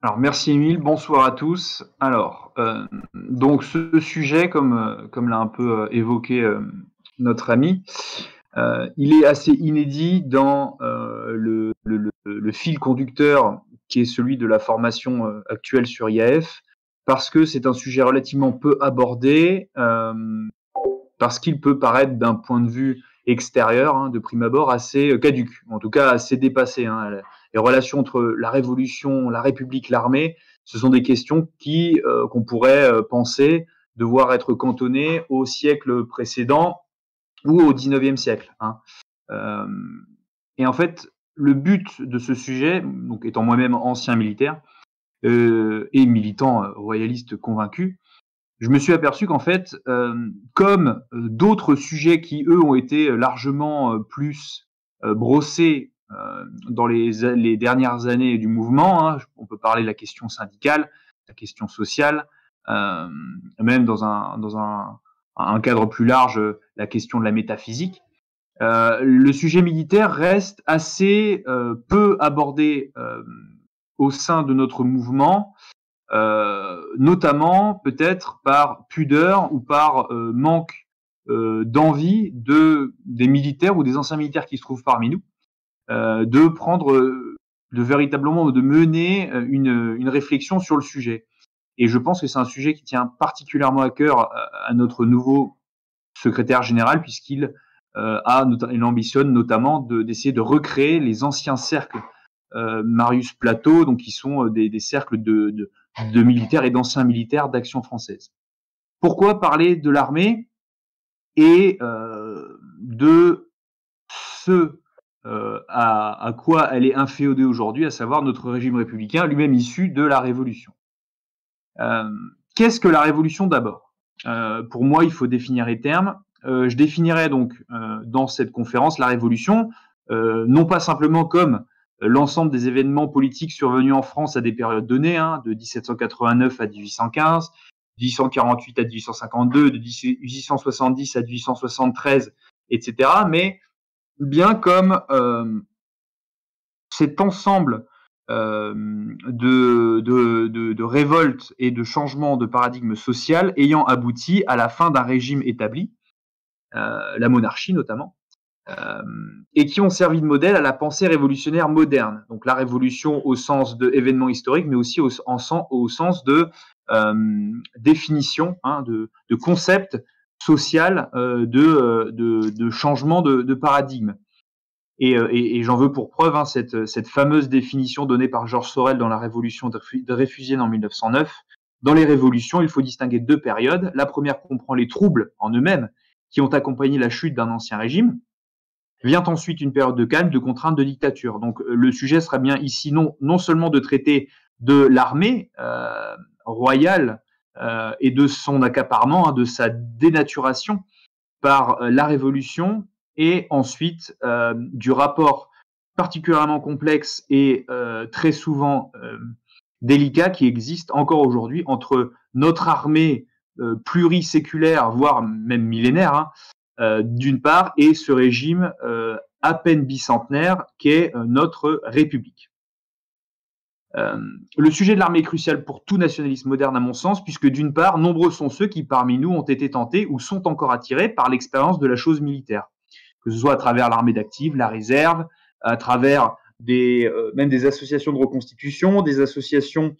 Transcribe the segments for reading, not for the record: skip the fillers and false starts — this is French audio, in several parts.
Alors, merci Émile, bonsoir à tous. Alors, donc ce sujet, comme l'a un peu évoqué notre ami, il est assez inédit dans le fil conducteur qui est celui de la formation actuelle sur IAF, parce que c'est un sujet relativement peu abordé, parce qu'il peut paraître d'un point de vue extérieur, de prime abord, assez caduc, en tout cas assez dépassé. Les relations entre la Révolution, la République, l'armée, ce sont des questions qu'on pourrait penser devoir être cantonnées au siècle précédent ou au XIXe siècle. Euh, et en fait, le but de ce sujet, donc étant moi-même ancien militaire et militant royaliste convaincu, je me suis aperçu qu'en fait, comme d'autres sujets qui, eux, ont été largement plus brossés dans les dernières années du mouvement, on peut parler de la question syndicale, la question sociale, euh, même dans un cadre plus large, la question de la métaphysique. Le sujet militaire reste assez peu abordé au sein de notre mouvement, notamment peut-être par pudeur ou par manque d'envie des militaires ou des anciens militaires qui se trouvent parmi nous, de prendre, véritablement de mener une réflexion sur le sujet. Et je pense que c'est un sujet qui tient particulièrement à cœur à notre nouveau secrétaire général, puisqu'il il ambitionne notamment d'essayer de recréer les anciens cercles Marius Plateau, donc qui sont des cercles de militaires et d'anciens militaires d'Action française. Pourquoi parler de l'armée et de ce à quoi elle est inféodée aujourd'hui, à savoir notre régime républicain, lui-même issu de la Révolution. Qu'est-ce que la Révolution d'abord? Pour moi, il faut définir les termes. Je définirais donc dans cette conférence la Révolution, non pas simplement comme l'ensemble des événements politiques survenus en France à des périodes données, de 1789 à 1815, 1848 à 1852, de 1870 à 1873, etc., mais bien comme cet ensemble de révoltes et de changements de paradigme social ayant abouti à la fin d'un régime établi, la monarchie notamment, et qui ont servi de modèle à la pensée révolutionnaire moderne. Donc la révolution au sens d'événements historiques, mais aussi au sens de définition, de concept social, de changement de paradigme. Et j'en veux pour preuve cette fameuse définition donnée par Georges Sorel dans la Révolution de Réfugiés en 1909. Dans les révolutions, il faut distinguer deux périodes. La première comprend les troubles en eux-mêmes qui ont accompagné la chute d'un ancien régime. Vient ensuite une période de calme, de contrainte, de dictature. Donc le sujet sera bien ici non seulement de traiter de l'armée royale et de son accaparement, de sa dénaturation par la Révolution, et ensuite du rapport particulièrement complexe et très souvent délicat qui existe encore aujourd'hui entre notre armée pluriséculaire, voire même millénaire, d'une part, et ce régime à peine bicentenaire qu'est notre République. Le sujet de l'armée est crucial pour tout nationalisme moderne à mon sens, puisque d'une part, nombreux sont ceux qui parmi nous ont été tentés ou sont encore attirés par l'expérience de la chose militaire, que ce soit à travers l'armée d'active, la réserve, à travers même des associations de reconstitution, des associations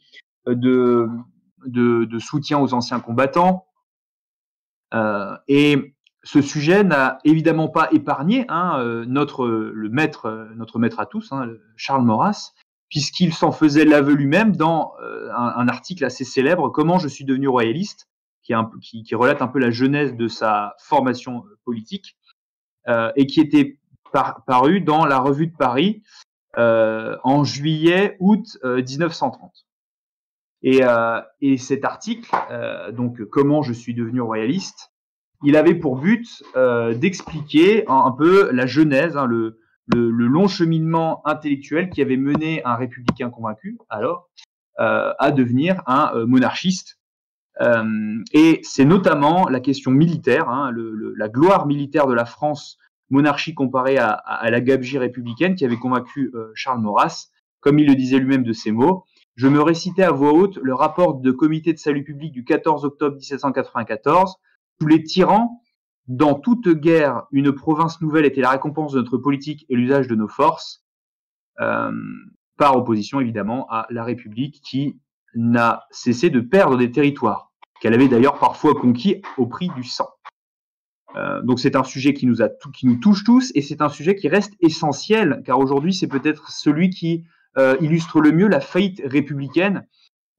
de soutien aux anciens combattants. Et ce sujet n'a évidemment pas épargné notre maître à tous, Charles Maurras, puisqu'il s'en faisait l'aveu lui-même dans un article assez célèbre, Comment je suis devenu royaliste, qui relate un peu la genèse de sa formation politique, et qui était paru dans la Revue de Paris en juillet-août 1930. Et cet article, donc Comment je suis devenu royaliste, il avait pour but d'expliquer un peu la genèse, le long cheminement intellectuel qui avait mené un républicain convaincu, alors, à devenir un monarchiste. Et c'est notamment la question militaire, la gloire militaire de la France monarchie comparée à la gabegie républicaine qui avait convaincu Charles Maurras, comme il le disait lui-même de ses mots. je me récitais à voix haute le rapport de comité de salut public du 14 octobre 1794. Tous les tyrans, dans toute guerre, une province nouvelle était la récompense de notre politique et l'usage de nos forces, par opposition évidemment à la République qui n'a cessé de perdre des territoires, qu'elle avait d'ailleurs parfois conquis au prix du sang. Donc c'est un sujet qui nous touche tous, et c'est un sujet qui reste essentiel, car aujourd'hui c'est peut-être celui qui illustre le mieux la faillite républicaine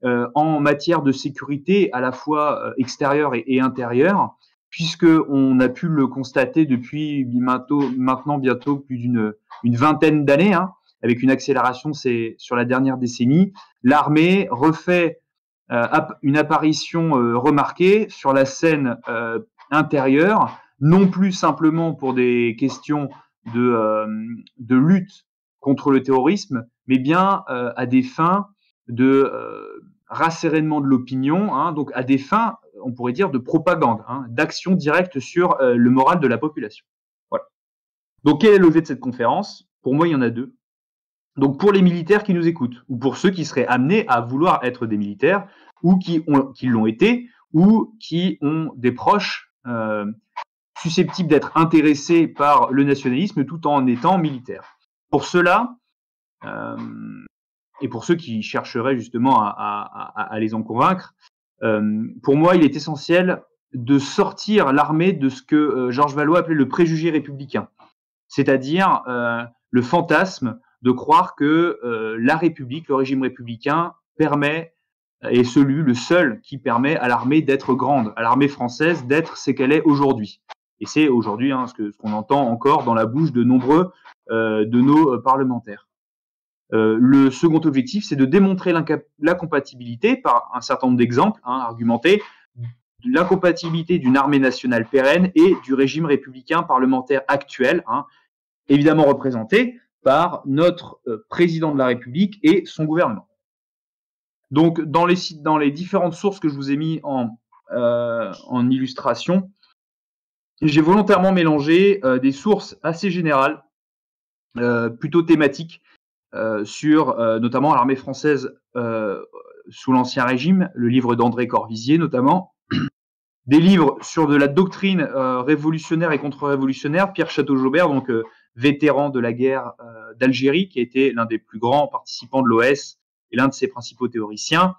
en matière de sécurité à la fois extérieure et intérieure, puisqu'on a pu le constater depuis maintenant bientôt plus d'une vingtaine d'années, hein, avec une accélération sur la dernière décennie. L'armée refait une apparition remarquée sur la scène intérieure, non plus simplement pour des questions de lutte contre le terrorisme, mais bien à des fins de rassérénement de l'opinion, hein, donc à des fins, on pourrait dire, de propagande, hein, d'action directe sur le moral de la population. Voilà. Donc quel est l'objet de cette conférence? Pour moi, il y en a deux. Donc pour les militaires qui nous écoutent, ou pour ceux qui seraient amenés à vouloir être des militaires, ou qui l'ont été, ou qui ont des proches susceptibles d'être intéressés par le nationalisme tout en étant militaires. Pour cela, et pour ceux qui chercheraient justement à les en convaincre, pour moi, il est essentiel de sortir l'armée de ce que Georges Valois appelait le préjugé républicain, c'est-à-dire le fantasme de croire que la République, le régime républicain, permet, est le seul qui permet à l'armée d'être grande, à l'armée française d'être ce qu'elle est aujourd'hui. Et c'est aujourd'hui hein, ce qu'on entend encore dans la bouche de nombreux de nos parlementaires. Le second objectif, c'est de démontrer l'incompatibilité, par un certain nombre d'exemples hein, argumentés, l'incompatibilité d'une armée nationale pérenne et du régime républicain parlementaire actuel, hein, évidemment représenté par notre président de la République et son gouvernement. Donc, dans les différentes sources que je vous ai mis en illustration, j'ai volontairement mélangé des sources assez générales, plutôt thématiques, sur notamment l'armée française sous l'Ancien Régime, le livre d'André Corvisier notamment, des livres sur de la doctrine révolutionnaire et contre-révolutionnaire, Pierre Chateau-Jaubert, donc vétéran de la guerre d'Algérie, qui a été l'un des plus grands participants de l'OS et l'un de ses principaux théoriciens.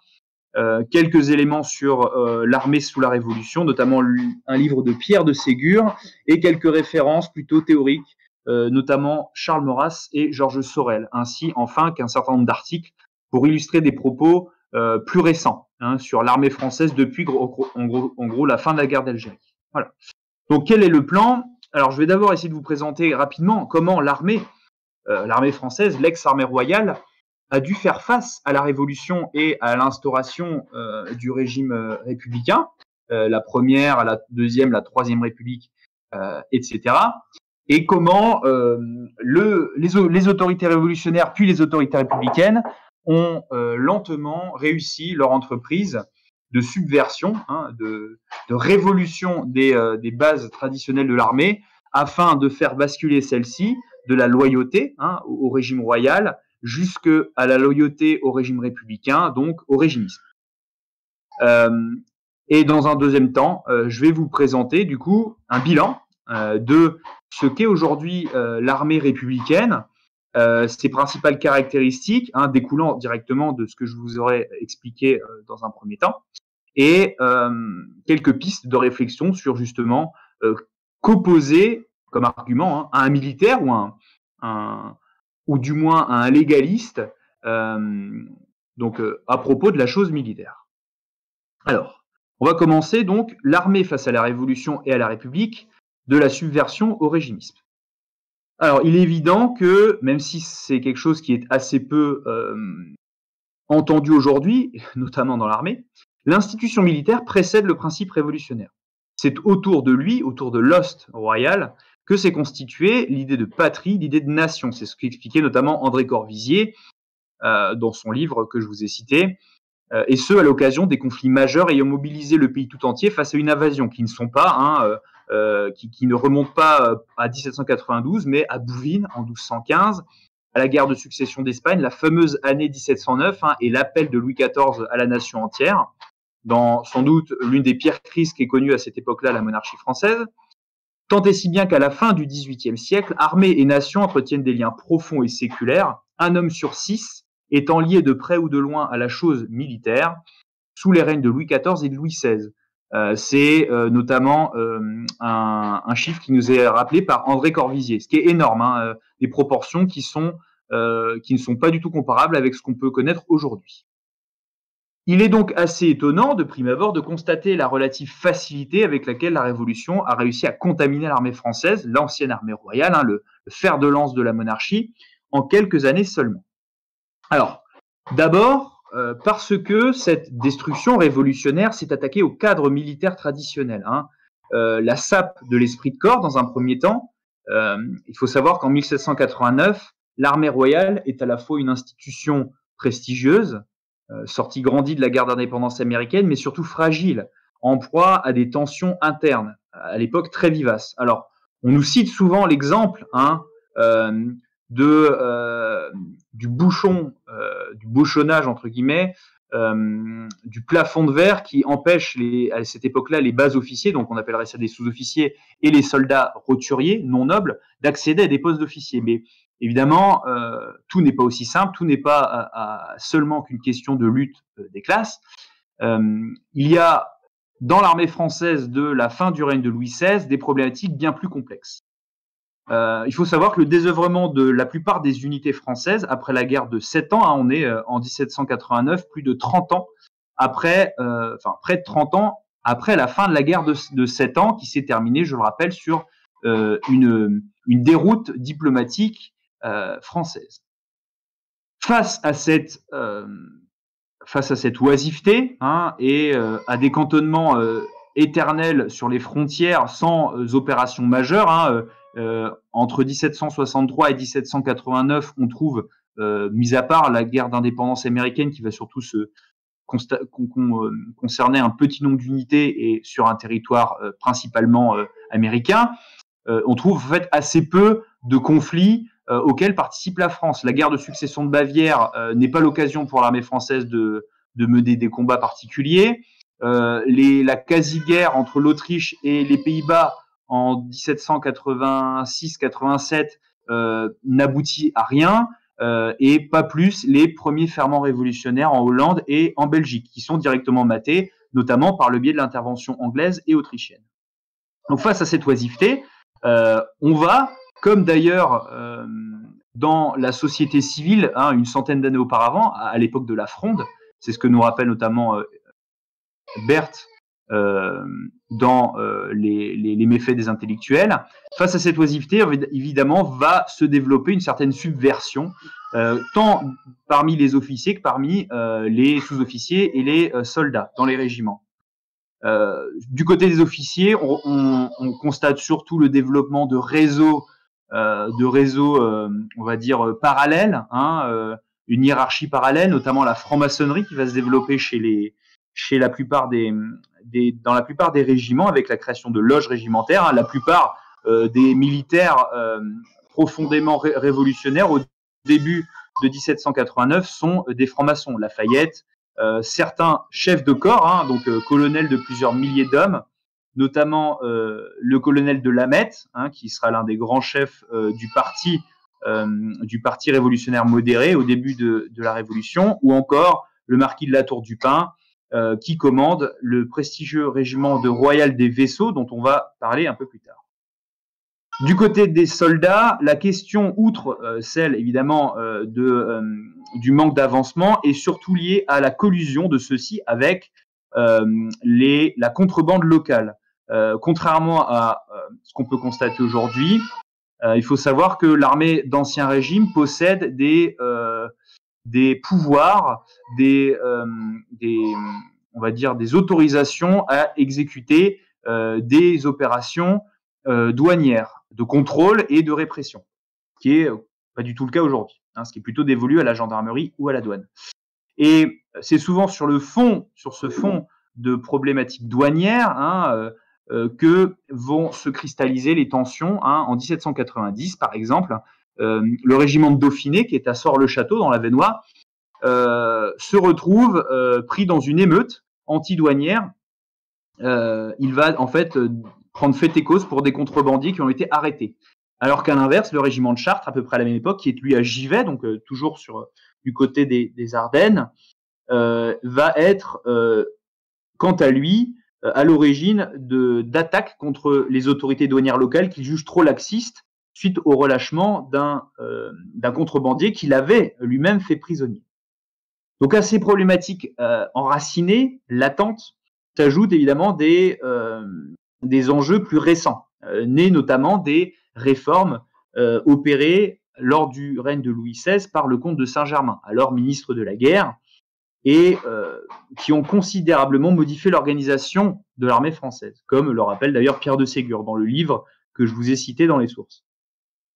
Quelques éléments sur l'armée sous la Révolution, notamment un livre de Pierre de Ségur, et quelques références plutôt théoriques, notamment Charles Maurras et Georges Sorel, ainsi enfin qu'un certain nombre d'articles pour illustrer des propos plus récents hein, sur l'armée française depuis en gros la fin de la guerre d'Algérie. Voilà. Donc quel est le plan? Alors je vais d'abord essayer de vous présenter rapidement comment l'armée française, l'ex-armée royale, a dû faire face à la Révolution et à l'instauration du régime républicain, la première, la deuxième, la troisième République, etc. Et comment les autorités révolutionnaires puis les autorités républicaines ont lentement réussi leur entreprise de subversion, hein, de révolution des bases traditionnelles de l'armée, afin de faire basculer celle-ci de la loyauté hein, au régime royal jusqu'à la loyauté au régime républicain, donc au régimisme. Et dans un deuxième temps, je vais vous présenter du coup un bilan de ce qu'est aujourd'hui l'armée républicaine, ses principales caractéristiques, hein, découlant directement de ce que je vous aurais expliqué dans un premier temps, et quelques pistes de réflexion sur justement qu'opposer comme argument hein, à un militaire ou du moins à un légaliste donc à propos de la chose militaire. Alors, on va commencer donc l'armée face à la Révolution et à la République, de la subversion au régimisme. Alors, il est évident que, même si c'est quelque chose qui est assez peu entendu aujourd'hui, notamment dans l'armée, l'institution militaire précède le principe révolutionnaire. C'est autour de lui, autour de l'ost royal, que s'est constituée l'idée de patrie, l'idée de nation. C'est ce qu'expliquait notamment André Corvisier dans son livre que je vous ai cité, et ce, à l'occasion des conflits majeurs ayant mobilisé le pays tout entier face à une invasion qui ne sont pas, hein, qui ne remontent pas à 1792, mais à Bouvines en 1215, à la guerre de succession d'Espagne, la fameuse année 1709, et l'appel de Louis XIV à la nation entière, dans sans doute l'une des pires crises qu'ait connue à cette époque-là la monarchie française. Tant et si bien qu'à la fin du XVIIIe siècle, armée et nation entretiennent des liens profonds et séculaires, un homme sur 6 étant lié de près ou de loin à la chose militaire, sous les règnes de Louis XIV et de Louis XVI. C'est notamment un chiffre qui nous est rappelé par André Corvisier, ce qui est énorme, des proportions qui ne sont pas du tout comparables avec ce qu'on peut connaître aujourd'hui. Il est donc assez étonnant, de prime abord, de constater la relative facilité avec laquelle la Révolution a réussi à contaminer l'armée française, l'ancienne armée royale, le fer de lance de la monarchie, en quelques années seulement. Alors, d'abord, parce que cette destruction révolutionnaire s'est attaquée au cadre militaire traditionnel. La sape de l'esprit de corps, dans un premier temps. Il faut savoir qu'en 1789, l'armée royale est à la fois une institution prestigieuse, sortie grandie de la guerre d'indépendance américaine, mais surtout fragile, en proie à des tensions internes, à l'époque très vivaces. Alors, on nous cite souvent l'exemple du bouchonnage, entre guillemets, du plafond de verre qui empêche à cette époque-là les bas officiers, donc on appellerait ça des sous-officiers, et les soldats roturiers, non nobles, d'accéder à des postes d'officiers. Mais évidemment, tout n'est pas aussi simple, tout n'est pas seulement qu'une question de lutte des classes. Il y a dans l'armée française de la fin du règne de Louis XVI des problématiques bien plus complexes. Il faut savoir que le désœuvrement de la plupart des unités françaises après la guerre de 7 ans, on est en 1789, plus de 30 ans après, près de 30 ans après la fin de la guerre de 7 ans, qui s'est terminée, je le rappelle, sur une déroute diplomatique française. Face à cette oisiveté et à des cantonnements éternels sur les frontières sans opération majeure, entre 1763 et 1789, on trouve, mis à part la guerre d'indépendance américaine qui va surtout concerner un petit nombre d'unités et sur un territoire principalement américain, on trouve en fait assez peu de conflits auxquels participe la France. La guerre de succession de Bavière n'est pas l'occasion pour l'armée française de mener des combats particuliers. La quasi-guerre entre l'Autriche et les Pays-Bas en 1786-87 n'aboutit à rien, et pas plus les premiers ferments révolutionnaires en Hollande et en Belgique, qui sont directement matés, notamment par le biais de l'intervention anglaise et autrichienne. Donc face à cette oisiveté, on va, comme d'ailleurs dans la société civile, une centaine d'années auparavant, à l'époque de la Fronde, c'est ce que nous rappelle notamment Berthe dans les méfaits des intellectuels. Face à cette oisiveté, évidemment, va se développer une certaine subversion, tant parmi les officiers que parmi les sous-officiers et les soldats dans les régiments. Du côté des officiers, on constate surtout le développement de réseaux, on va dire, parallèles, une hiérarchie parallèle, notamment la franc-maçonnerie qui va se développer dans la plupart des régiments, avec la création de loges régimentaires. La plupart des militaires profondément révolutionnaires au début de 1789 sont des francs-maçons. Lafayette, certains chefs de corps, donc colonels de plusieurs milliers d'hommes, notamment le colonel de Lameth, qui sera l'un des grands chefs du parti révolutionnaire modéré au début de la Révolution, ou encore le marquis de la Tour du Pin, qui commande le prestigieux régiment de Royal des Vaisseaux, dont on va parler un peu plus tard. Du côté des soldats, la question, outre celle évidemment du manque d'avancement, est surtout liée à la collusion de ceux-ci avec la contrebande locale. Contrairement à ce qu'on peut constater aujourd'hui, il faut savoir que l'armée d'Ancien Régime possède des pouvoirs, on va dire des autorisations à exécuter des opérations douanières, de contrôle et de répression, ce qui est pas du tout le cas aujourd'hui, ce qui est plutôt dévolu à la gendarmerie ou à la douane. Et c'est souvent sur ce fond de problématiques douanières que vont se cristalliser les tensions. En 1790, par exemple, le régiment de Dauphiné, qui est à Sort-le-Château, dans l'Avesnois, se retrouve pris dans une émeute anti-douanière. Il va en fait prendre fait et cause pour des contrebandiers qui ont été arrêtés. Alors qu'à l'inverse, le régiment de Chartres, à peu près à la même époque, qui est lui à Givet, donc toujours du côté des Ardennes, va être, quant à lui, à l'origine d'attaques contre les autorités douanières locales qu'il juge trop laxistes suite au relâchement d'un contrebandier qu'il avait lui-même fait prisonnier. Donc à ces problématiques enracinées, latentes, s'ajoutent évidemment des enjeux plus récents, nés notamment des réformes opérées lors du règne de Louis XVI par le comte de Saint-Germain, alors ministre de la Guerre, et qui ont considérablement modifié l'organisation de l'armée française, comme le rappelle d'ailleurs Pierre de Ségur dans le livre que je vous ai cité dans les sources.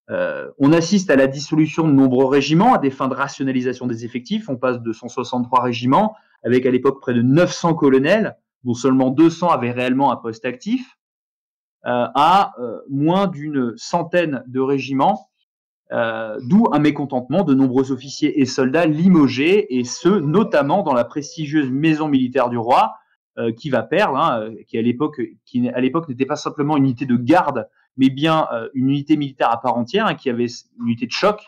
On assiste à la dissolution de nombreux régiments à des fins de rationalisation des effectifs. On passe de 163 régiments, avec à l'époque près de 900 colonels, dont seulement 200 avaient réellement un poste actif, à moins d'une centaine de régiments, d'où un mécontentement de nombreux officiers et soldats limogés, et ce, notamment dans la prestigieuse maison militaire du roi, qui va perdre, qui à l'époque n'était pas simplement une unité de garde, mais bien une unité militaire à part entière, qui avait une unité de choc,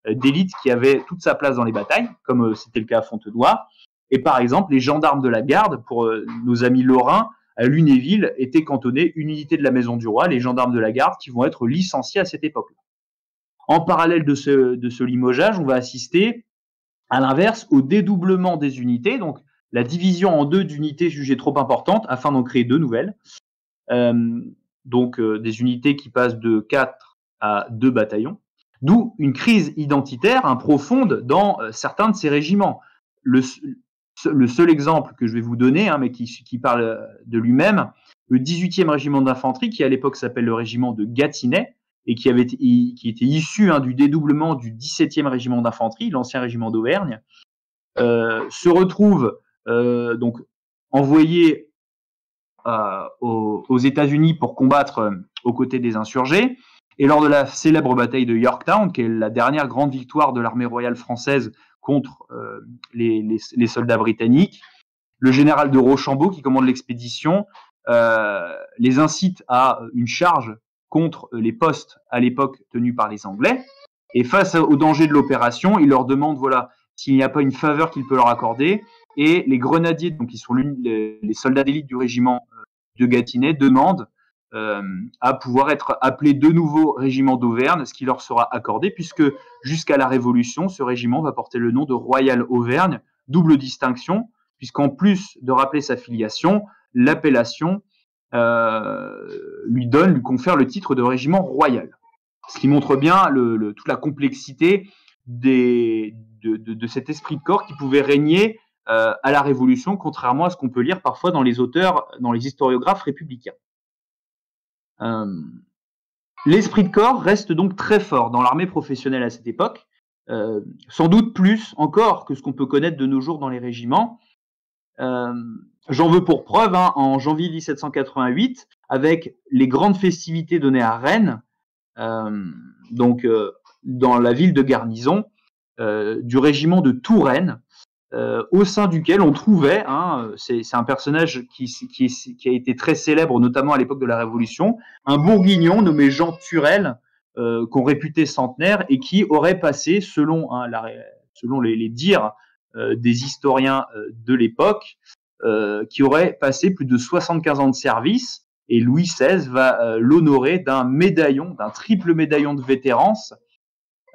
d'élite, qui avait toute sa place dans les batailles, comme c'était le cas à Fontenoy. Et par exemple, les gendarmes de la garde, pour nos amis lorrains, à Lunéville, étaient cantonnés une unité de la maison du roi, les gendarmes de la garde, qui vont être licenciés à cette époque-là. En parallèle de ce limogeage, on va assister, à l'inverse, au dédoublement des unités, donc la division en deux d'unités jugées trop importantes afin d'en créer deux nouvelles. Donc des unités qui passent de 4 à 2 bataillons, d'où une crise identitaire profonde dans certains de ces régiments. Le seul exemple que je vais vous donner, mais qui parle de lui-même, le 18e régiment d'infanterie, qui à l'époque s'appelle le régiment de Gâtinais, et qui était issu du dédoublement du 17e régiment d'infanterie, l'ancien régiment d'Auvergne, se retrouve donc envoyé aux États-Unis pour combattre aux côtés des insurgés. Et lors de la célèbre bataille de Yorktown, qui est la dernière grande victoire de l'armée royale française contre les soldats britanniques, le général de Rochambeau, qui commande l'expédition, les incite à une charge contre les postes à l'époque tenus par les Anglais. Et face au danger de l'opération, il leur demande s'il n'y a pas une faveur qu'il peut leur accorder. Et les grenadiers, donc qui sont les soldats d'élite du régiment de Gâtinais, demandent à pouvoir être appelés de nouveau régiment d'Auvergne, ce qui leur sera accordé, puisque jusqu'à la Révolution, ce régiment va porter le nom de Royal Auvergne, double distinction, puisqu'en plus de rappeler sa filiation, l'appellation lui confère le titre de régiment royal. Ce qui montre bien toute la complexité de cet esprit de corps qui pouvait régner à la Révolution, contrairement à ce qu'on peut lire parfois dans les historiographes républicains. L'esprit de corps reste donc très fort dans l'armée professionnelle à cette époque, sans doute plus encore que ce qu'on peut connaître de nos jours dans les régiments. J'en veux pour preuve, en janvier 1788, avec les grandes festivités données à Rennes, dans la ville de garnison, du régiment de Touraine, au sein duquel on trouvait, c'est un personnage qui a été très célèbre, notamment à l'époque de la Révolution, un bourguignon nommé Jean Turel, qu'on réputait centenaire, et qui aurait passé, selon les dires des historiens de l'époque, qui aurait passé plus de 75 ans de service, et Louis XVI va l'honorer d'un triple médaillon de vétérance,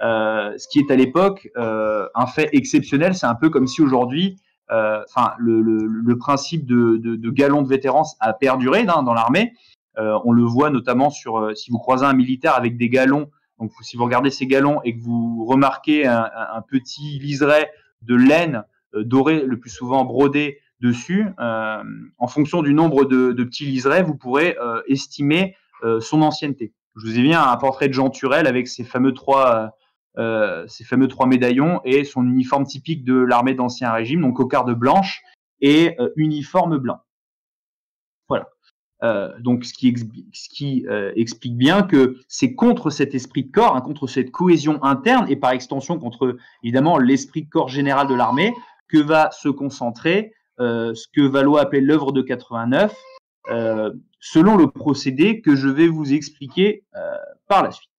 ce qui est à l'époque un fait exceptionnel. C'est un peu comme si aujourd'hui, le principe de galon de vétérance a perduré dans l'armée. On le voit notamment si vous croisez un militaire avec des galons, donc si vous regardez ces galons et que vous remarquez un petit liseré de laine doré, le plus souvent brodé dessus, en fonction du nombre de petits liserés, vous pourrez estimer son ancienneté. Je vous ai mis un portrait de Jean Turel avec ses fameux trois médaillons et son uniforme typique de l'armée d'Ancien Régime, donc cocarde blanche et uniforme blanc. Voilà. Donc, ce qui explique bien que c'est contre cet esprit de corps, hein, contre cette cohésion interne et par extension contre, évidemment, l'esprit de corps général de l'armée que va se concentrer ce que Valois appelait l'œuvre de 89, selon le procédé que je vais vous expliquer par la suite.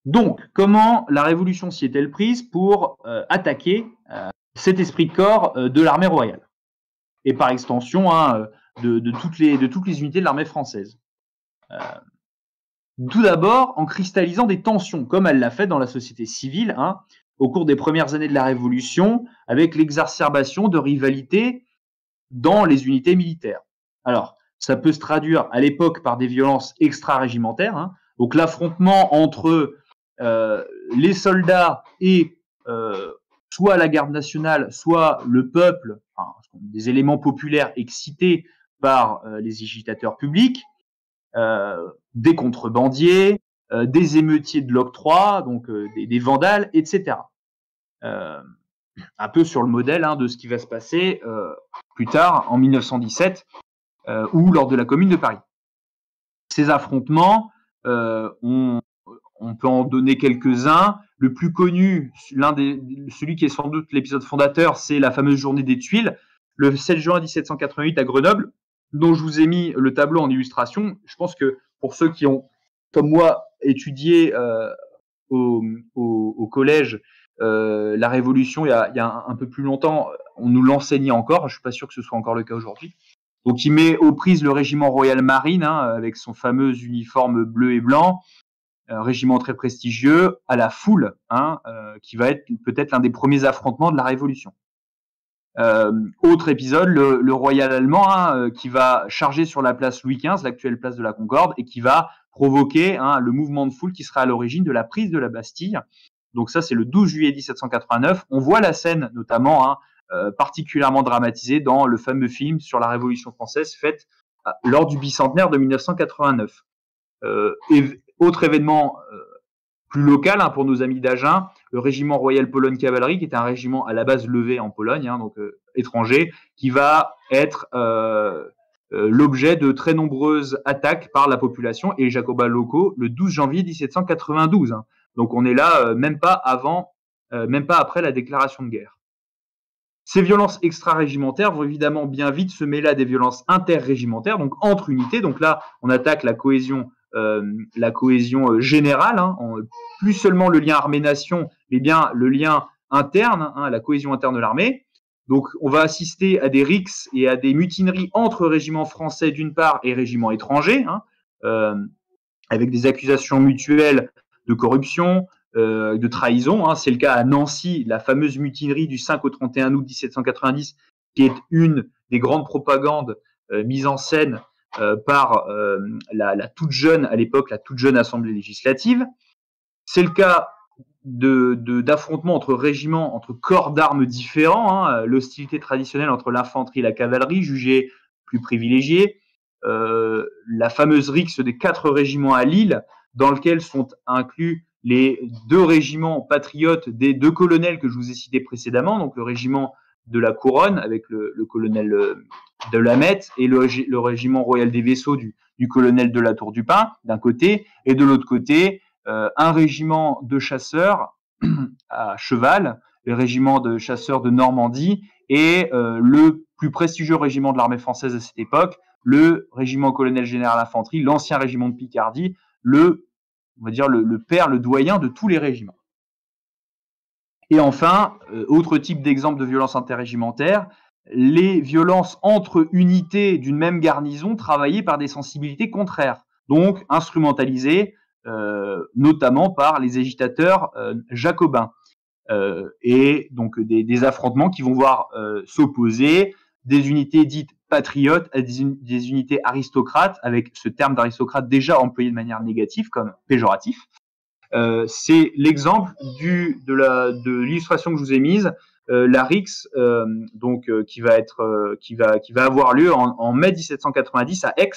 Donc, comment la Révolution s'y est-elle prise pour attaquer cet esprit de corps de l'armée royale et par extension hein, de toutes les unités de l'armée française. Tout d'abord, en cristallisant des tensions, comme elle l'a fait dans la société civile, hein, au cours des premières années de la Révolution, avec l'exacerbation de rivalités dans les unités militaires. Alors, ça peut se traduire à l'époque par des violences extra-régimentaires, hein, donc l'affrontement entre les soldats et soit la garde nationale, soit le peuple, enfin, des éléments populaires excités par les agitateurs publics, des contrebandiers, des émeutiers de l'octroi, donc des vandales, etc. Un peu sur le modèle hein, de ce qui va se passer plus tard, en 1917, ou lors de la Commune de Paris. Ces affrontements, on peut en donner quelques-uns. Le plus connu, celui qui est sans doute l'épisode fondateur, c'est la fameuse journée des Tuiles, le 7 juin 1788 à Grenoble, dont je vous ai mis le tableau en illustration. Je pense que pour ceux qui ont, comme moi, étudié au collège la Révolution il y a un peu plus longtemps, on nous l'enseignait encore. Je ne suis pas sûr que ce soit encore le cas aujourd'hui. Donc, il met aux prises le régiment Royal Marine hein, avec son fameux uniforme bleu et blanc. Régiment très prestigieux, à la foule, hein, qui va être peut-être l'un des premiers affrontements de la Révolution. Autre épisode, le royal allemand, hein, qui va charger sur la place Louis XV, l'actuelle place de la Concorde, et qui va provoquer hein, le mouvement de foule qui sera à l'origine de la prise de la Bastille. Donc ça, c'est le 12 juillet 1789. On voit la scène, notamment, hein, particulièrement dramatisée dans le fameux film sur la Révolution française fait lors du bicentenaire de 1989. Autre événement plus local hein, pour nos amis d'Agen, le régiment Royal Pologne Cavalerie, qui est un régiment à la base levé en Pologne, hein, donc étranger, qui va être l'objet de très nombreuses attaques par la population et les jacobins locaux le 12 janvier 1792. Hein. Donc on est là même pas après la déclaration de guerre. Ces violences extra-régimentaires vont évidemment bien vite se mêler à des violences interrégimentaires, donc entre unités. Donc là, on attaque la cohésion générale, hein, plus seulement le lien armée-nation, mais bien le lien interne, hein, la cohésion interne de l'armée. Donc, on va assister à des rixes et à des mutineries entre régiments français d'une part et régiments étrangers, hein, avec des accusations mutuelles de corruption, de trahison. Hein. C'est le cas à Nancy, la fameuse mutinerie du 5 au 31 août 1790, qui est une des grandes propagandes mises en scène par la toute jeune, à l'époque, la toute jeune Assemblée législative. C'est le cas d'affrontements entre régiments, entre corps d'armes différents, hein, l'hostilité traditionnelle entre l'infanterie et la cavalerie, jugée plus privilégiée, la fameuse rixe des 4 régiments à Lille, dans lequel sont inclus les 2 régiments patriotes des 2 colonels que je vous ai cités précédemment, donc le régiment de la Couronne avec le colonel de Lamette et le régiment royal des vaisseaux du colonel de la Tour du Pin d'un côté, et de l'autre côté un régiment de chasseurs à cheval, le régiment de chasseurs de Normandie, et le plus prestigieux régiment de l'armée française à cette époque, le régiment colonel général d'infanterie, l'ancien régiment de Picardie, on va dire le père, le doyen de tous les régiments. Et enfin, autre type d'exemple de violence interrégimentaire, les violences entre unités d'une même garnison travaillées par des sensibilités contraires, donc instrumentalisées notamment par les agitateurs jacobins. Et donc des affrontements qui vont voir s'opposer des unités dites patriotes à des unités aristocrates, avec ce terme d'aristocrate déjà employé de manière négative comme péjoratif. C'est l'exemple de l'illustration que je vous ai mise, la Rix, qui va avoir lieu en mai 1790 à Aix,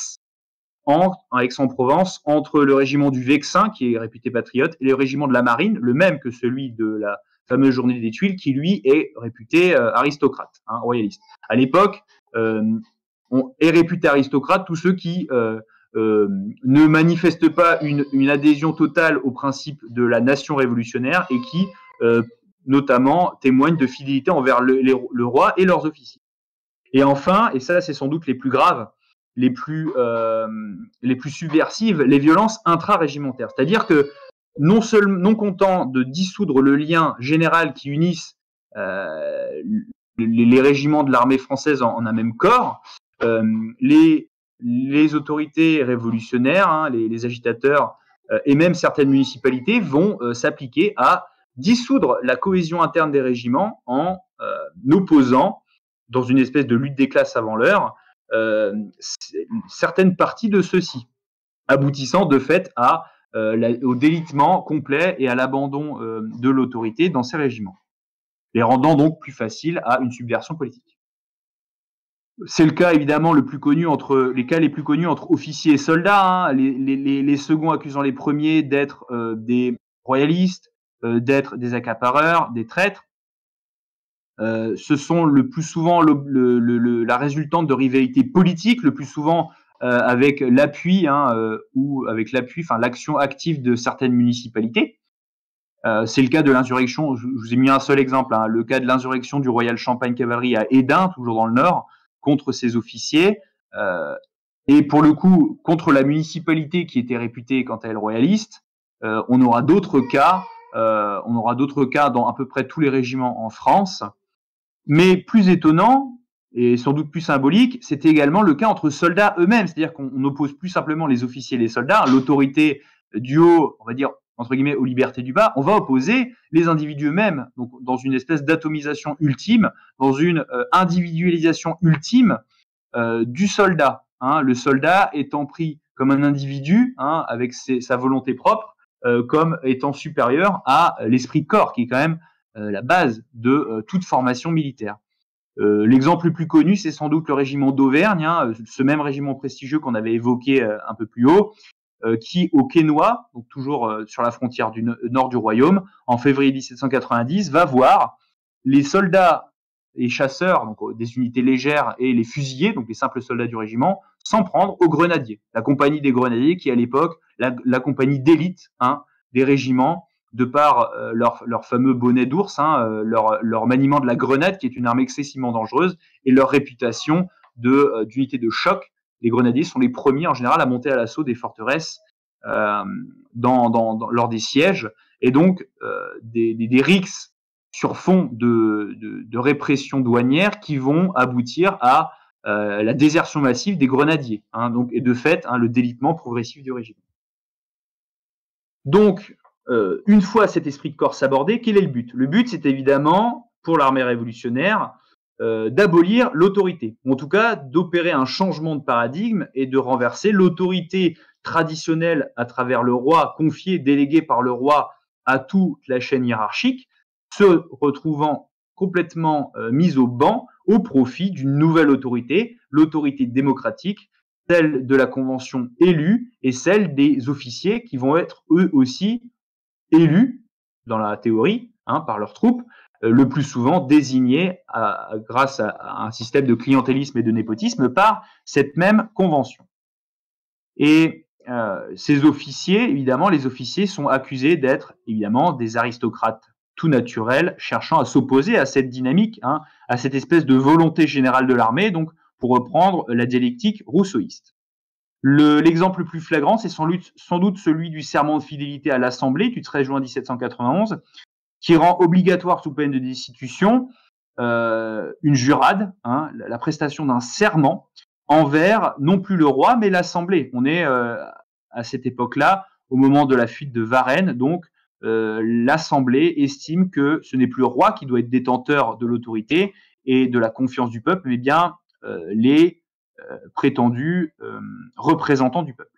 en Aix-en-Provence, entre le régiment du Vexin, qui est réputé patriote, et le régiment de la Marine, le même que celui de la fameuse journée des Tuiles, qui lui est réputé aristocrate, hein, royaliste. À l'époque, est réputé aristocrate tous ceux qui ne manifestent pas une adhésion totale au principe de la nation révolutionnaire et qui, notamment, témoignent de fidélité envers le roi et leurs officiers. Et enfin, et ça c'est sans doute les plus graves, les plus subversives, les violences intra-régimentaires. C'est-à-dire que non content de dissoudre le lien général qui unisse les régiments de l'armée française en un même corps, les autorités révolutionnaires, hein, les agitateurs et même certaines municipalités vont s'appliquer à dissoudre la cohésion interne des régiments en opposant, dans une espèce de lutte des classes avant l'heure, certaines parties de ceux-ci, aboutissant de fait au délitement complet et à l'abandon de l'autorité dans ces régiments, les rendant donc plus faciles à une subversion politique. C'est le cas évidemment les cas les plus connus entre officiers et soldats, hein, les seconds accusant les premiers d'être des royalistes, d'être des accapareurs, des traîtres. Ce sont le plus souvent la résultante de rivalités politiques, le plus souvent avec l'appui enfin l'action active de certaines municipalités. C'est le cas de l'insurrection. Je vous ai mis un seul exemple, hein, le cas de l'insurrection du Royal Champagne Cavalry à Hesdin, toujours dans le Nord, contre ses officiers, et pour le coup contre la municipalité qui était réputée quant à elle royaliste. On aura d'autres cas dans à peu près tous les régiments en France. Mais plus étonnant, et sans doute plus symbolique, c'était également le cas entre soldats eux-mêmes. C'est-à-dire qu'on oppose plus simplement les officiers et les soldats, l'autorité du haut, on va dire, entre guillemets, aux libertés du bas. On va opposer les individus eux-mêmes, donc dans une espèce d'atomisation ultime, dans une individualisation ultime du soldat. Hein, le soldat étant pris comme un individu, hein, avec sa volonté propre, comme étant supérieur à l'esprit de corps, qui est quand même la base de toute formation militaire. L'exemple le plus connu, c'est sans doute le régiment d'Auvergne, hein, ce même régiment prestigieux qu'on avait évoqué un peu plus haut, qui, au Quesnoy, donc toujours sur la frontière du nord du royaume, en février 1790, va voir les soldats et chasseurs, donc des unités légères, et les fusiliers, donc les simples soldats du régiment, s'en prendre aux grenadiers. La compagnie des grenadiers, qui à l'époque, la compagnie d'élite, hein, des régiments, de par leur fameux bonnet d'ours, hein, leur maniement de la grenade, qui est une arme excessivement dangereuse, et leur réputation d'unité de choc. Les grenadiers sont les premiers en général à monter à l'assaut des forteresses lors des sièges, et donc des rixes sur fond de répression douanière qui vont aboutir à la désertion massive des grenadiers, hein, donc, et de fait le délitement progressif du régime. Donc, une fois cet esprit de corps abordé, quel est le but? Le but, c'est évidemment, pour l'armée révolutionnaire, d'abolir l'autorité, ou en tout cas d'opérer un changement de paradigme et de renverser l'autorité traditionnelle à travers le roi, confiée, déléguée par le roi à toute la chaîne hiérarchique, se retrouvant complètement mise au banc au profit d'une nouvelle autorité, l'autorité démocratique, celle de la convention élue et celle des officiers qui vont être eux aussi élus, dans la théorie, hein, par leurs troupes, le plus souvent désignés grâce à un système de clientélisme et de népotisme par cette même convention. Et ces officiers, évidemment, les officiers sont accusés d'être évidemment des aristocrates tout naturels, cherchant à s'opposer à cette dynamique, hein, à cette espèce de volonté générale de l'armée, donc pour reprendre la dialectique rousseauiste. L'exemple le plus flagrant, c'est sans doute celui du serment de fidélité à l'Assemblée du 13 juin 1791, qui rend obligatoire sous peine de destitution une jurade, hein, la prestation d'un serment envers non plus le roi, mais l'Assemblée. On est à cette époque-là, au moment de la fuite de Varennes, donc l'Assemblée estime que ce n'est plus le roi qui doit être détenteur de l'autorité et de la confiance du peuple, mais bien les prétendus représentants du peuple.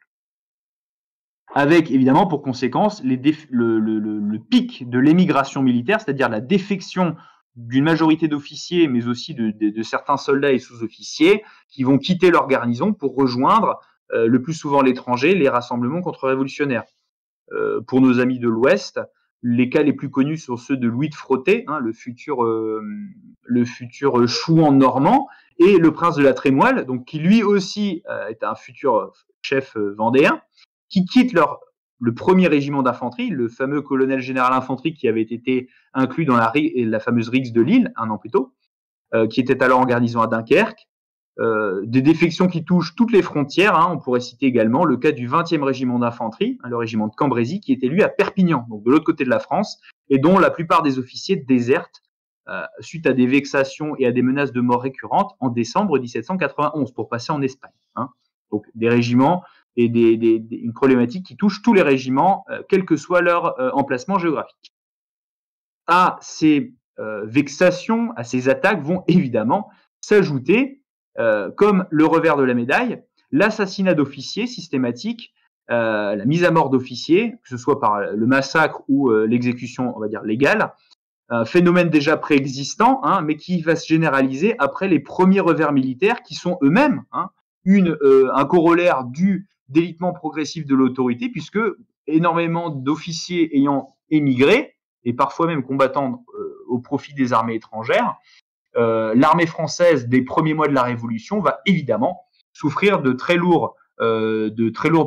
Avec évidemment pour conséquence le pic de l'émigration militaire, c'est-à-dire la défection d'une majorité d'officiers, mais aussi de certains soldats et sous-officiers qui vont quitter leur garnison pour rejoindre le plus souvent l'étranger, les rassemblements contre-révolutionnaires. Pour nos amis de l'Ouest, les cas les plus connus sont ceux de Louis de Frotté, hein, le futur chouan normand, et le prince de la Trémoille, donc qui lui aussi est un futur chef vendéen, qui quitte le premier régiment d'infanterie, le fameux colonel général infanterie qui avait été inclus dans la fameuse rixe de Lille un an plus tôt, qui était alors en garnison à Dunkerque. Des défections qui touchent toutes les frontières. Hein. On pourrait citer également le cas du 20e régiment d'infanterie, hein, le régiment de Cambrésis, qui était lui à Perpignan, donc de l'autre côté de la France, et dont la plupart des officiers désertent suite à des vexations et à des menaces de mort récurrentes en décembre 1791 pour passer en Espagne. Hein. Donc des régiments et une problématique qui touche tous les régiments, quel que soit leur emplacement géographique. À ces vexations, à ces attaques vont évidemment s'ajouter, comme le revers de la médaille, l'assassinat d'officiers systématique, la mise à mort d'officiers, que ce soit par le massacre ou l'exécution, on va dire, légale, un phénomène déjà préexistant, hein, mais qui va se généraliser après les premiers revers militaires qui sont eux-mêmes hein, un corollaire du délitement progressif de l'autorité, puisque énormément d'officiers ayant émigré, et parfois même combattant au profit des armées étrangères, l'armée française des premiers mois de la Révolution va évidemment souffrir de très lourdes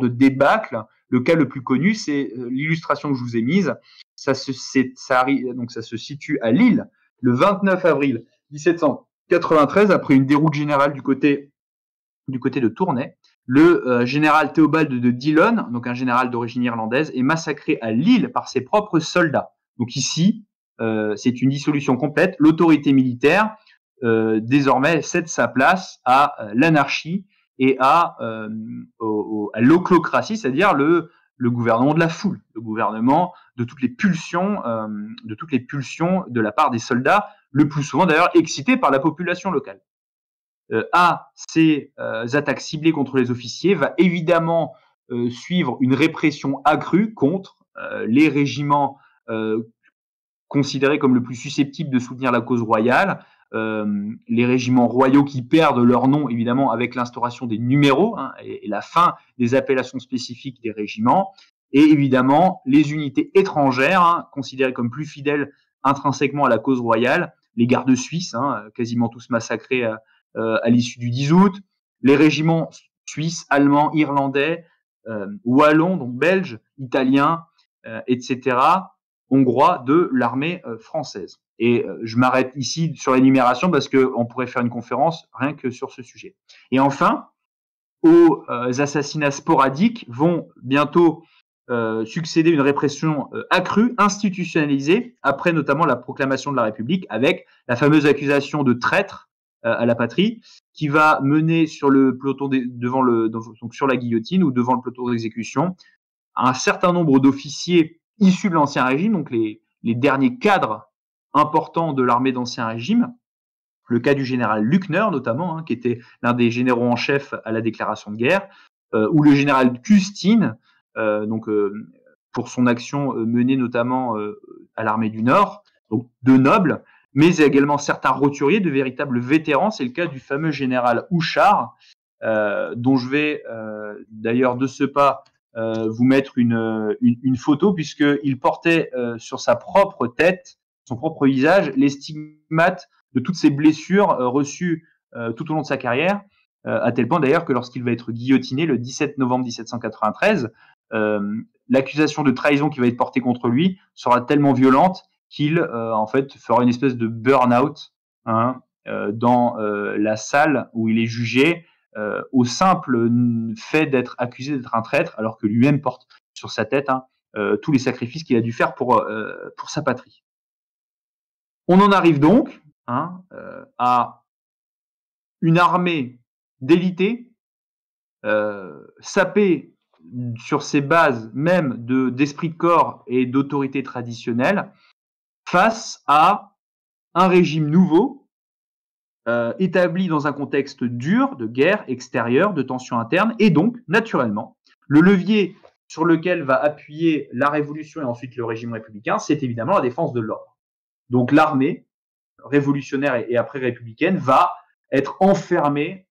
débâcles. Le cas le plus connu, c'est l'illustration que je vous ai mise. Ça se situe à Lille le 29 avril 1793, après une déroute générale du côté de Tournai. Le général Théobald de Dillon, donc un général d'origine irlandaise, est massacré à Lille par ses propres soldats. Donc ici, c'est une dissolution complète. L'autorité militaire, désormais, cède sa place à l'anarchie et à l'oclocratie, c'est-à-dire le gouvernement de la foule, le gouvernement de toutes les pulsions, de la part des soldats, le plus souvent d'ailleurs excités par la population locale. À ces attaques ciblées contre les officiers va évidemment suivre une répression accrue contre les régiments considérés comme le plus susceptibles de soutenir la cause royale, les régiments royaux qui perdent leur nom évidemment avec l'instauration des numéros hein, et la fin des appellations spécifiques des régiments, et évidemment les unités étrangères hein, considérées comme plus fidèles intrinsèquement à la cause royale, les gardes suisses, hein, quasiment tous massacrés à l'issue du 10 août, les régiments suisses, allemands, irlandais, wallons, donc belges, italiens, etc., hongrois de l'armée française. Et je m'arrête ici sur l'énumération parce qu'on pourrait faire une conférence rien que sur ce sujet. Et enfin, aux assassinats sporadiques vont bientôt succéder une répression accrue, institutionnalisée, après notamment la proclamation de la République, avec la fameuse accusation de traître à la patrie, qui va mener sur le peloton donc sur la guillotine ou devant le peloton d'exécution un certain nombre d'officiers issus de l'Ancien Régime, donc les derniers cadres importants de l'armée d'Ancien Régime. Le cas du général Luckner, notamment, hein, qui était l'un des généraux en chef à la déclaration de guerre, ou le général Custine, pour son action menée notamment à l'armée du Nord, donc de nobles, mais également certains roturiers, de véritables vétérans. C'est le cas du fameux général Houchard, dont je vais d'ailleurs de ce pas vous mettre une photo, puisqu'il portait sur sa propre tête, son propre visage, les stigmates de toutes ces blessures reçues tout au long de sa carrière, à tel point d'ailleurs que lorsqu'il va être guillotiné le 17 novembre 1793, l'accusation de trahison qui va être portée contre lui sera tellement violente qu'il en fait fera une espèce de burn-out hein, dans la salle où il est jugé, au simple fait d'être accusé d'être un traître, alors que lui-même porte sur sa tête hein, tous les sacrifices qu'il a dû faire pour sa patrie. On en arrive donc hein, à une armée délitée, sapée sur ses bases même d'esprit de corps et d'autorité traditionnelle, face à un régime nouveau, établi dans un contexte dur de guerre extérieure, de tensions internes, et donc, naturellement, le levier sur lequel va appuyer la Révolution et ensuite le régime républicain, c'est évidemment la défense de l'ordre. Donc l'armée révolutionnaire et après républicaine va être enfermée,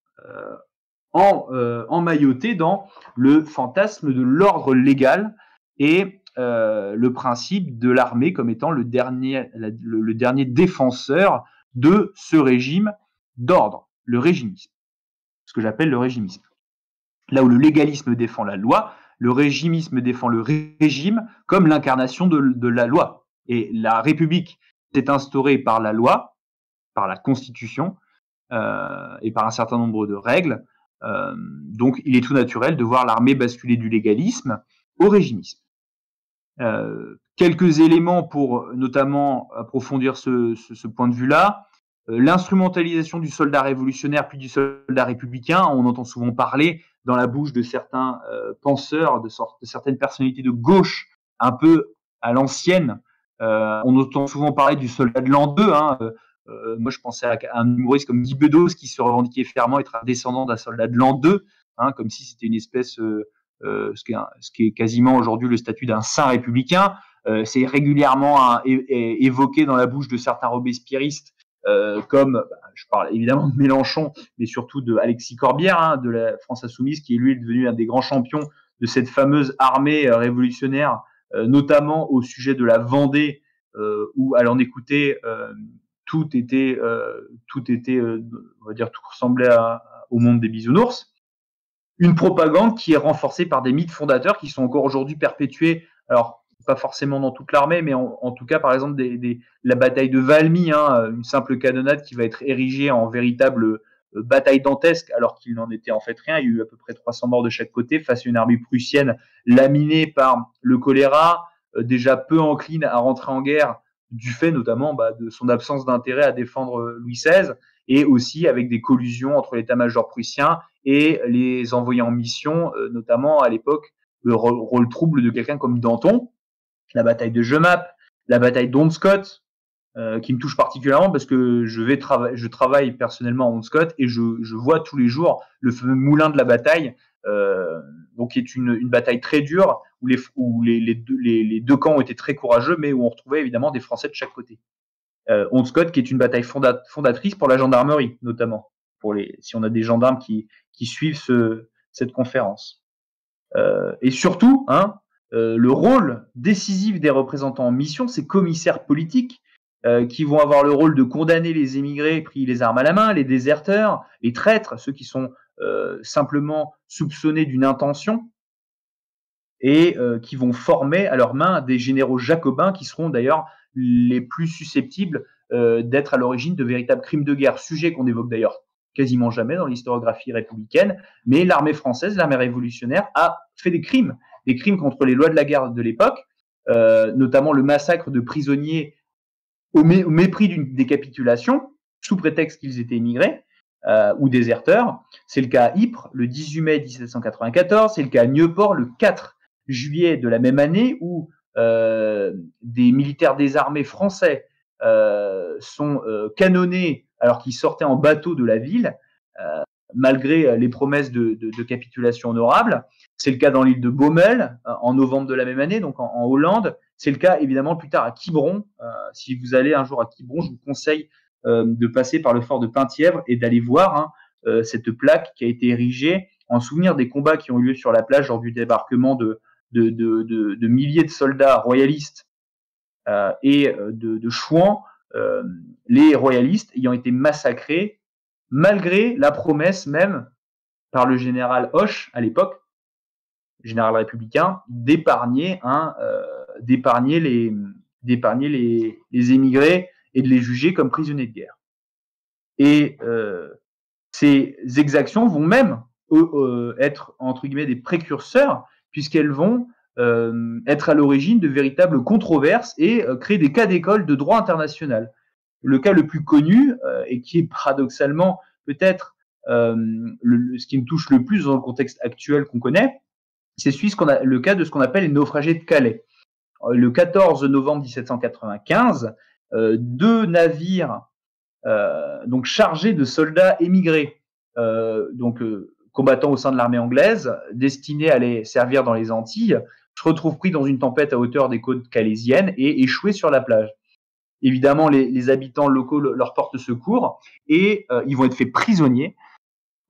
emmaillotée dans le fantasme de l'ordre légal et le principe de l'armée comme étant le dernier défenseur de ce régime d'ordre. le régimisme, ce que j'appelle le régimisme. Là où le légalisme défend la loi, le régimisme défend le régime comme l'incarnation de la loi. Et la République s'est instaurée par la loi, par la Constitution, et par un certain nombre de règles. Donc, il est tout naturel de voir l'armée basculer du légalisme au régimisme. Quelques éléments pour notamment approfondir ce point de vue-là. L'instrumentalisation du soldat révolutionnaire puis du soldat républicain, on entend souvent parler dans la bouche de certains penseurs, de certaines personnalités de gauche, un peu à l'ancienne. On entend souvent parler du soldat de l'an 2. Moi, je pensais à un humoriste comme Guy Bedos qui se revendiquait fièrement être un descendant d'un soldat de l'an 2, comme si c'était une espèce, ce qui est quasiment aujourd'hui le statut d'un saint républicain. C'est régulièrement évoqué dans la bouche de certains robespierristes, comme, je parle évidemment de Mélenchon, mais surtout de Alexis Corbière, de la France Insoumise, qui lui est devenu un des grands champions de cette fameuse armée révolutionnaire, notamment au sujet de la Vendée, où, à l'en écouter, tout était, on va dire, tout ressemblait au monde des bisounours. Une propagande qui est renforcée par des mythes fondateurs qui sont encore aujourd'hui perpétués. Alors, pas forcément dans toute l'armée, mais en tout cas, par exemple, la bataille de Valmy, une simple canonnade qui va être érigée en véritable bataille dantesque, alors qu'il n'en était en fait rien. Il y a eu à peu près 300 morts de chaque côté face à une armée prussienne laminée par le choléra, déjà peu encline à rentrer en guerre, du fait notamment de son absence d'intérêt à défendre Louis XVI, et aussi avec des collusions entre l'état-major prussien et les envoyés en mission, notamment à l'époque, le rôle trouble de quelqu'un comme Danton, la bataille de Jemappes, la bataille d'Hondscott, qui me touche particulièrement parce que je travaille personnellement à Hondscott et je vois tous les jours le fameux moulin de la bataille, donc qui est une bataille très dure où les deux camps ont été très courageux, mais où on retrouvait évidemment des Français de chaque côté. Hondscott, qui est une bataille fondatrice pour la gendarmerie, notamment, si on a des gendarmes qui suivent cette conférence. Et surtout, le rôle décisif des représentants en mission, ces commissaires politiques qui vont avoir le rôle de condamner les émigrés pris les armes à la main, les déserteurs, les traîtres, ceux qui sont simplement soupçonnés d'une intention, et qui vont former à leurs mains des généraux jacobins qui seront d'ailleurs les plus susceptibles d'être à l'origine de véritables crimes de guerre, sujet qu'on évoque d'ailleurs quasiment jamais dans l'historiographie républicaine, mais l'armée française, l'armée révolutionnaire, a fait des crimes contre les lois de la guerre de l'époque, notamment le massacre de prisonniers au mépris des capitulations, sous prétexte qu'ils étaient immigrés ou déserteurs. C'est le cas à Ypres, le 18 mai 1794, c'est le cas à Nieuport, le 4 juillet de la même année, où des militaires désarmés français sont canonnés alors qu'ils sortaient en bateau de la ville, malgré les promesses de capitulation honorable. C'est le cas dans l'île de Baumel, en novembre de la même année, donc en Hollande. C'est le cas évidemment plus tard à Quiberon. Si vous allez un jour à Quiberon, je vous conseille de passer par le fort de Penthièvre et d'aller voir cette plaque qui a été érigée en souvenir des combats qui ont eu lieu sur la plage lors du débarquement de milliers de soldats royalistes et de Chouans, les royalistes ayant été massacrés malgré la promesse même par le général Hoche à l'époque, général républicain, d'épargner les émigrés et de les juger comme prisonniers de guerre. Et ces exactions vont même être, entre guillemets, des précurseurs, puisqu'elles vont être à l'origine de véritables controverses et créer des cas d'école de droit international. Le cas le plus connu, et qui est paradoxalement peut-être ce qui me touche le plus dans le contexte actuel qu'on connaît, c'est le cas de ce qu'on appelle les naufragés de Calais. Le 14 novembre 1795, deux navires donc chargés de soldats émigrés, combattant au sein de l'armée anglaise, destinés à aller servir dans les Antilles, se retrouvent pris dans une tempête à hauteur des côtes calaisiennes et échoués sur la plage. Évidemment, les habitants locaux leur portent secours et ils vont être faits prisonniers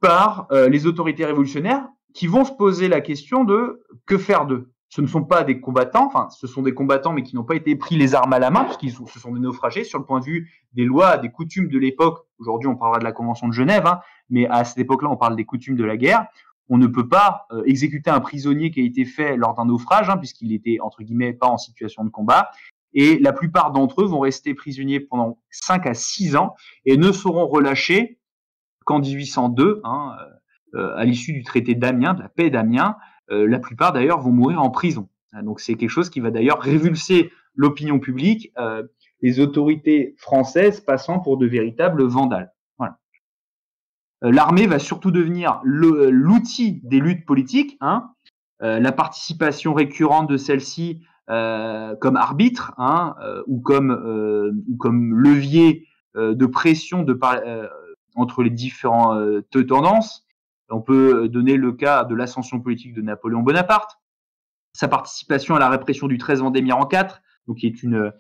par les autorités révolutionnaires qui vont se poser la question de que faire d'eux. ce ne sont pas des combattants, enfin, ce sont des combattants, mais qui n'ont pas été pris les armes à la main, puisqu'ils ce sont des naufragés sur le point de vue des lois, des coutumes de l'époque. Aujourd'hui, on parlera de la Convention de Genève, hein, mais à cette époque-là, on parle des coutumes de la guerre. On ne peut pas exécuter un prisonnier qui a été fait lors d'un naufrage, hein, puisqu'il était, entre guillemets, pas en situation de combat. Et la plupart d'entre eux vont rester prisonniers pendant 5 à 6 ans et ne seront relâchés qu'en 1802, hein, à l'issue du traité d'Amiens, de la paix d'Amiens. La plupart d'ailleurs vont mourir en prison. Donc c'est quelque chose qui va d'ailleurs révulser l'opinion publique, les autorités françaises passant pour de véritables vandales. Voilà. L'armée va surtout devenir l'outil des luttes politiques, hein, la participation récurrente de celle-ci comme arbitre, hein, ou comme levier de pression entre les différentes tendances. On peut donner le cas de l'ascension politique de Napoléon Bonaparte, sa participation à la répression du 13 Vendémiaire en 4, donc qui est une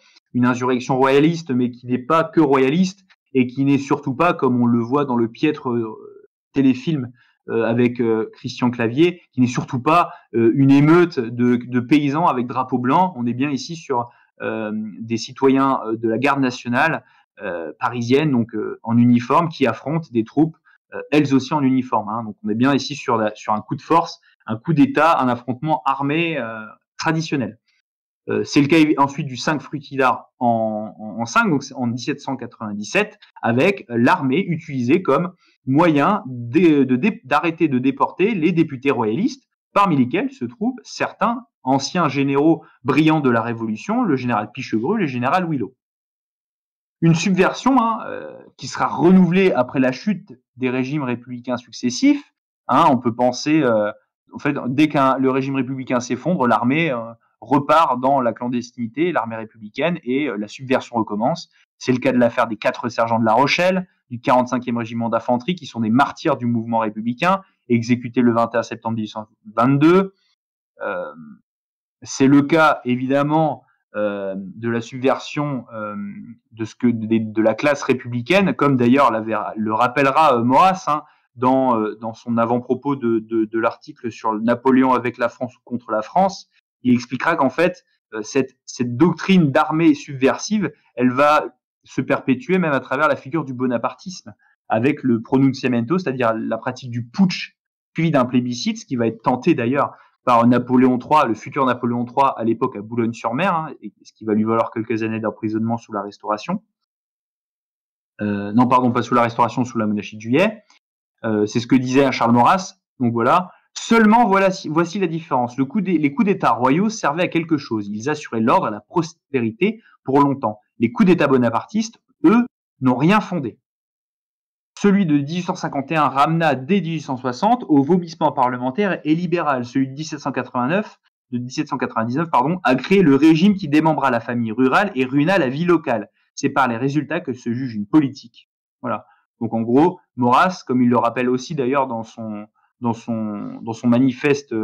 insurrection royaliste, mais qui n'est pas que royaliste, et qui n'est surtout pas, comme on le voit dans le piètre téléfilm avec Christian Clavier, qui n'est surtout pas une émeute de paysans avec drapeau blanc. On est bien ici sur des citoyens de la garde nationale parisienne, donc en uniforme, qui affrontent des troupes elles aussi en uniforme. Hein. Donc on est bien ici sur un coup de force, un coup d'État, un affrontement armé traditionnel. C'est le cas ensuite du 5 Frutillar en 5, donc en 1797, avec l'armée utilisée comme moyen d'arrêter de déporter les députés royalistes, parmi lesquels se trouvent certains anciens généraux brillants de la Révolution, le général Pichegru, le général Willow. Une subversion qui sera renouvelée après la chute des régimes républicains successifs. Hein, on peut penser, en fait, dès que le régime républicain s'effondre, l'armée repart dans la clandestinité, l'armée républicaine, et la subversion recommence. C'est le cas de l'affaire des 4 sergents de La Rochelle, du 45e régiment d'infanterie, qui sont des martyrs du mouvement républicain, exécutés le 21 septembre 1822. C'est le cas, évidemment, de la subversion de la classe républicaine, comme d'ailleurs le rappellera Maurras, hein, dans son avant-propos de l'article sur Napoléon avec la France ou contre la France. Il expliquera qu'en fait, cette doctrine d'armée subversive, elle va se perpétuer même à travers la figure du bonapartisme, avec le pronunciamento, c'est-à-dire la pratique du putsch, suivi d'un plébiscite, ce qui va être tenté d'ailleurs par Napoléon III, le futur Napoléon III à l'époque à Boulogne-sur-Mer, hein, ce qui va lui valoir quelques années d'emprisonnement sous la Restauration. Non, pardon, pas sous la Restauration, sous la monarchie de Juillet. C'est ce que disait Charles Maurras. Donc voilà. Seulement, voici la différence. Les coups d'État royaux servaient à quelque chose. Ils assuraient l'ordre et la prospérité pour longtemps. Les coups d'État bonapartistes, eux, n'ont rien fondé. Celui de 1851 ramena dès 1860 au vomissement parlementaire et libéral. Celui de 1799 a créé le régime qui démembra la famille rurale et ruina la vie locale. C'est par les résultats que se juge une politique. Voilà. Donc en gros, Maurras, comme il le rappelle aussi d'ailleurs dans son manifeste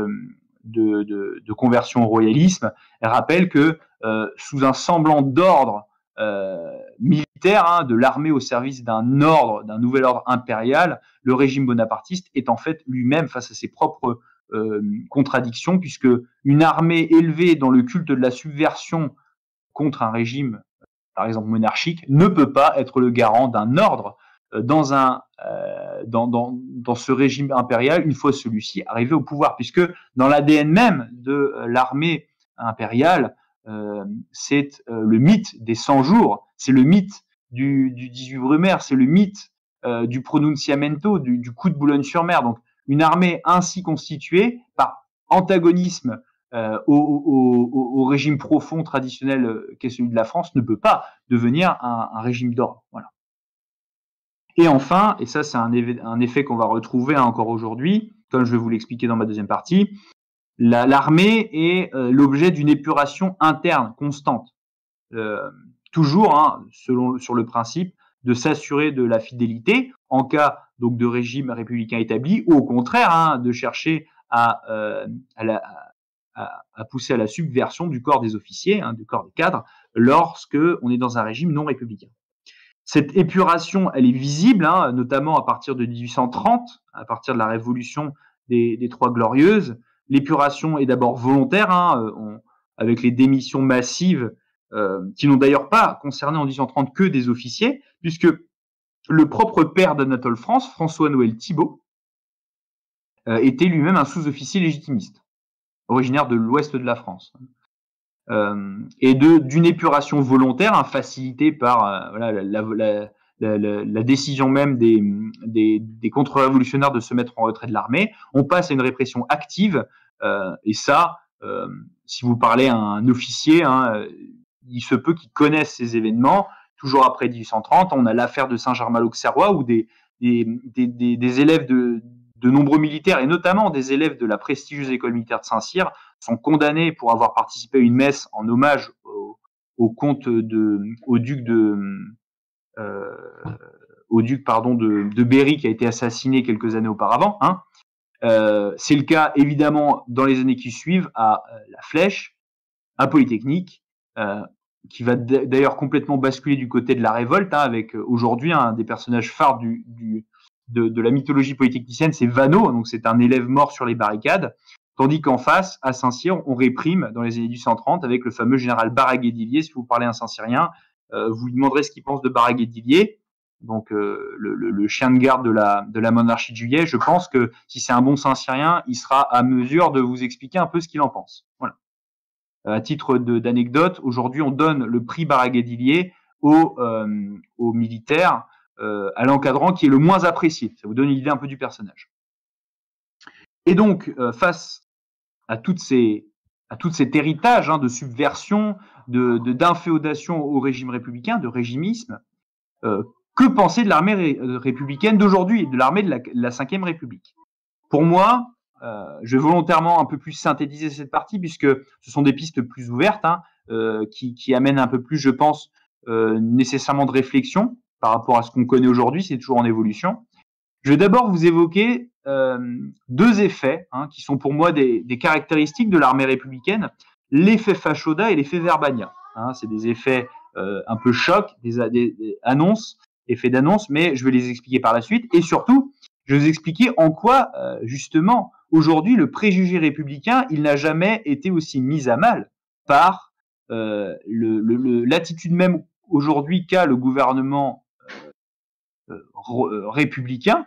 de conversion au royalisme, rappelle que sous un semblant d'ordre militaire, hein, de l'armée au service d'un nouvel ordre impérial, le régime bonapartiste est en fait lui-même face à ses propres contradictions, puisque une armée élevée dans le culte de la subversion contre un régime, par exemple monarchique, ne peut pas être le garant d'un ordre dans ce régime impérial une fois celui-ci arrivé au pouvoir, puisque dans l'ADN même de l'armée impériale, c'est le mythe des 100 jours, c'est le mythe du 18 Brumaire, c'est le mythe du pronunciamento, du coup de Boulogne-sur-Mer. Donc une armée ainsi constituée, par antagonisme au régime profond traditionnel qu'est celui de la France, ne peut pas devenir un régime d'ordre. Voilà. Et enfin, et ça c'est un effet qu'on va retrouver encore aujourd'hui, comme je vais vous l'expliquer dans ma deuxième partie, l'armée est l'objet d'une épuration interne constante, toujours sur le principe de s'assurer de la fidélité en cas donc de régime républicain établi, ou au contraire de chercher à pousser à la subversion du corps des officiers, du corps des cadres, lorsque on est dans un régime non républicain. Cette épuration, elle est visible, notamment à partir de 1830, à partir de la révolution des Trois Glorieuses, l'épuration est d'abord volontaire, avec les démissions massives, qui n'ont d'ailleurs pas concerné en 1830 que des officiers, puisque le propre père d'Anatole France, François-Noël Thibault, était lui-même un sous-officier légitimiste, originaire de l'ouest de la France. Et d'une épuration volontaire, facilitée par la décision même des contre-révolutionnaires de se mettre en retrait de l'armée, on passe à une répression active, et ça, si vous parlez à un officier, il se peut qu'il connaisse ces événements. Toujours après 1830, on a l'affaire de Saint-Germain-l'Auxerrois, où des élèves de nombreux militaires, et notamment des élèves de la prestigieuse école militaire de Saint-Cyr, sont condamnés pour avoir participé à une messe en hommage au duc de Berry, qui a été assassiné quelques années auparavant. C'est le cas évidemment dans les années qui suivent à la Flèche, à Polytechnique, qui va d'ailleurs complètement basculer du côté de la révolte, avec aujourd'hui un des personnages phares de la mythologie polytechnicienne, c'est Vanneau, donc c'est un élève mort sur les barricades, tandis qu'en face, à Saint-Cyr, on réprime dans les années 1830 avec le fameux général Baraguet-d'Illier. Si vous parlez à un Saint-Cyrien, vous lui demanderez ce qu'il pense de Baraguet-d'Illier, donc le chien de garde de la monarchie de Juillet. Je pense que si c'est un bon Saint-Cyrien, il sera à mesure de vous expliquer un peu ce qu'il en pense. Voilà. À titre d'anecdote, aujourd'hui, on donne le prix Baraguet-d'Illier aux militaires, à l'encadrant qui est le moins apprécié. Ça vous donne une idée un peu du personnage. Et donc, face à tout cet héritage de subversion, d'inféodation au régime républicain, de régimisme, que penser de l'armée républicaine d'aujourd'hui, de l'armée de la Ve République? Pour moi, je vais volontairement un peu plus synthétiser cette partie, puisque ce sont des pistes plus ouvertes, qui amènent un peu plus, je pense, nécessairement de réflexion par rapport à ce qu'on connaît aujourd'hui. C'est toujours en évolution. Je vais d'abord vous évoquer deux effets qui sont pour moi des caractéristiques de l'armée républicaine, l'effet Fachoda et l'effet Verbania. C'est des effets un peu choc, des annonces, effets d'annonce, mais je vais les expliquer par la suite. Et surtout, je vais vous expliquer en quoi, justement, aujourd'hui, le préjugé républicain, il n'a jamais été aussi mis à mal par l'attitude même aujourd'hui qu'a le gouvernement républicain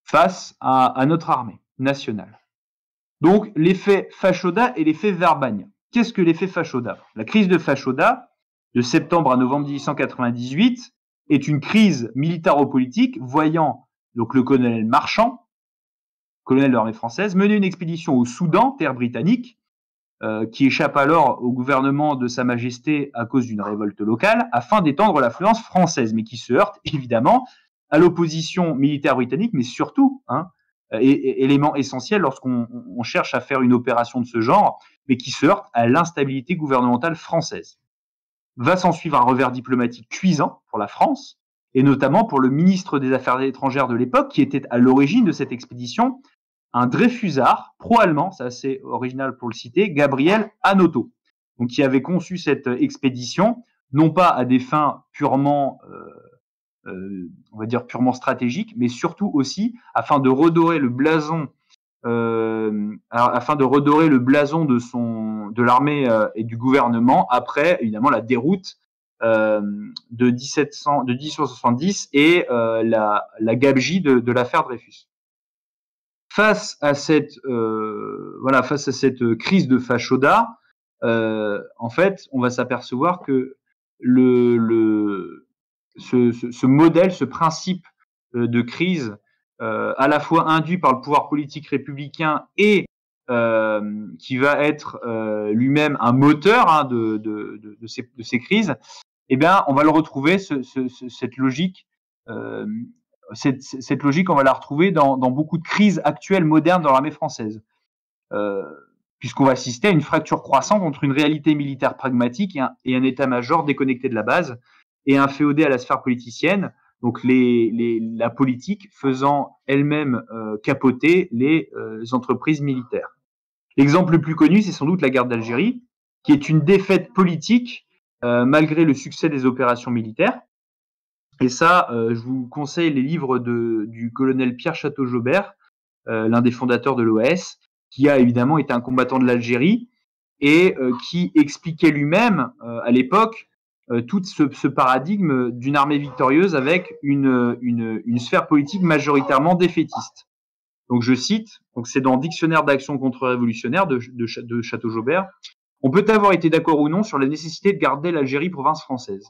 face à notre armée nationale. Donc, l'effet Fachoda et l'effet Verbania. Qu'est-ce que l'effet Fachoda? La crise de Fachoda, de septembre à novembre 1898, est une crise militaro-politique voyant donc le colonel Marchand, colonel de l'armée française, mener une expédition au Soudan, terre britannique, qui échappe alors au gouvernement de Sa Majesté à cause d'une révolte locale, afin d'étendre l'influence française, mais qui se heurte évidemment à l'opposition militaire britannique, mais surtout, élément essentiel lorsqu'on cherche à faire une opération de ce genre, mais qui se heurte à l'instabilité gouvernementale française. Va s'en suivre un revers diplomatique cuisant pour la France, et notamment pour le ministre des Affaires étrangères de l'époque, qui était à l'origine de cette expédition, un Dreyfusard pro-allemand, c'est assez original pour le citer, Gabriel Hanotto, donc qui avait conçu cette expédition, non pas à des fins purement on va dire purement stratégique, mais surtout aussi afin de redorer le blason, de l'armée et du gouvernement après évidemment la déroute de 1870 et la gabegie de l'affaire Dreyfus. Face à cette crise de Fachoda, en fait, on va s'apercevoir que ce modèle, ce principe de crise, à la fois induit par le pouvoir politique républicain et qui va être lui-même un moteur de ces crises, eh bien, on va le retrouver, cette logique. Cette logique, on va la retrouver dans beaucoup de crises actuelles modernes dans l'armée française, puisqu'on va assister à une fracture croissante entre une réalité militaire pragmatique et un état-major déconnecté de la base, et inféodé à la sphère politicienne, donc la politique faisant elle-même capoter les entreprises militaires. L'exemple le plus connu, c'est sans doute la guerre d'Algérie, qui est une défaite politique malgré le succès des opérations militaires. Et ça, je vous conseille les livres du colonel Pierre Château-Jobert, l'un des fondateurs de l'OAS, qui a évidemment été un combattant de l'Algérie et qui expliquait lui-même à l'époque tout ce paradigme d'une armée victorieuse avec une sphère politique majoritairement défaitiste. Donc je cite, donc c'est dans Dictionnaire d'action contre-révolutionnaire de Chateau-Jaubert. On peut avoir été d'accord ou non sur la nécessité de garder l'Algérie province française.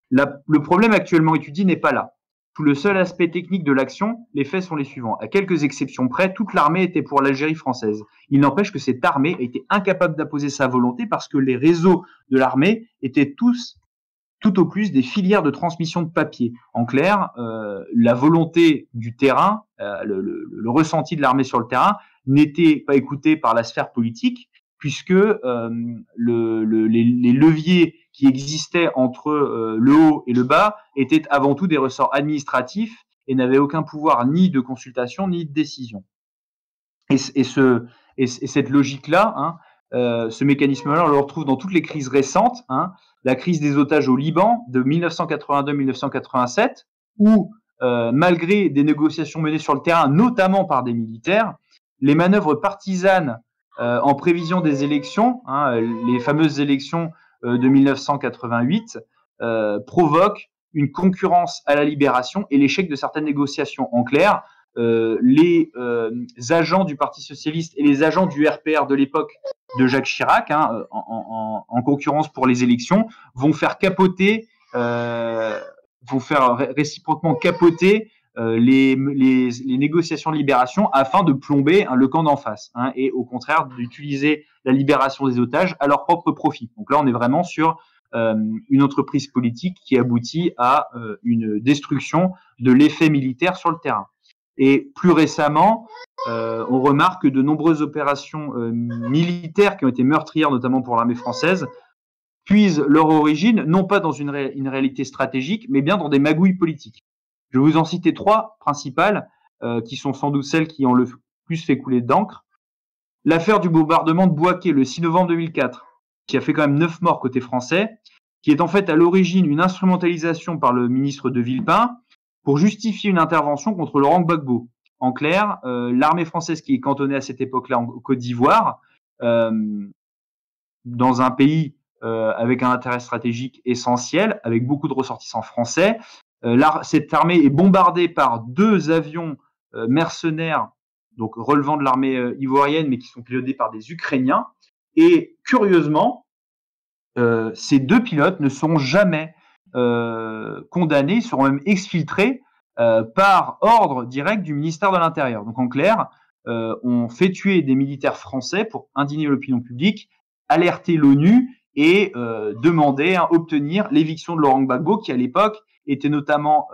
Le problème actuellement étudié n'est pas là. Sous le seul aspect technique de l'action, les faits sont les suivants. À quelques exceptions près, toute l'armée était pour l'Algérie française. Il n'empêche que cette armée a été incapable d'imposer sa volonté parce que les réseaux de l'armée étaient tous, tout au plus, des filières de transmission de papier. En clair, la volonté du terrain, le ressenti de l'armée sur le terrain n'était pas écouté par la sphère politique, puisque les leviers qui existaient entre le haut et le bas étaient avant tout des ressorts administratifs et n'avaient aucun pouvoir ni de consultation ni de décision. Et cette logique-là, ce mécanisme-là, on le retrouve dans toutes les crises récentes. La crise des otages au Liban de 1982-1987, où malgré des négociations menées sur le terrain, notamment par des militaires, les manœuvres partisanes en prévision des élections, les fameuses élections de 1988, provoquent une concurrence à la libération et l'échec de certaines négociations. En clair, les agents du Parti socialiste et les agents du RPR de l'époque de Jacques Chirac, en concurrence pour les élections, vont faire capoter, vont faire réciproquement capoter les négociations de libération afin de plomber le camp d'en face, et au contraire d'utiliser la libération des otages à leur propre profit. Donc là, on est vraiment sur une entreprise politique qui aboutit à une destruction de l'effet militaire sur le terrain. Et plus récemment, on remarque que de nombreuses opérations militaires qui ont été meurtrières, notamment pour l'armée française, puisent leur origine non pas dans une réalité stratégique, mais bien dans des magouilles politiques. Je vais vous en citer trois principales, qui sont sans doute celles qui ont le plus fait couler d'encre. L'affaire du bombardement de Bouaké le 6 novembre 2004, qui a fait quand même 9 morts côté français, qui est en fait à l'origine une instrumentalisation par le ministre de Villepin pour justifier une intervention contre Laurent Gbagbo. En clair, l'armée française qui est cantonnée à cette époque-là en Côte d'Ivoire, dans un pays avec un intérêt stratégique essentiel, avec beaucoup de ressortissants français, cette armée est bombardée par 2 avions mercenaires, donc relevant de l'armée ivoirienne, mais qui sont pilotés par des Ukrainiens. Et curieusement, ces 2 pilotes ne sont jamais condamnés, seront même exfiltrés par ordre direct du ministère de l'Intérieur. Donc en clair, on fait tuer des militaires français pour indigner l'opinion publique, alerter l'ONU et demander, obtenir l'éviction de Laurent Gbagbo, qui à l'époque était notamment,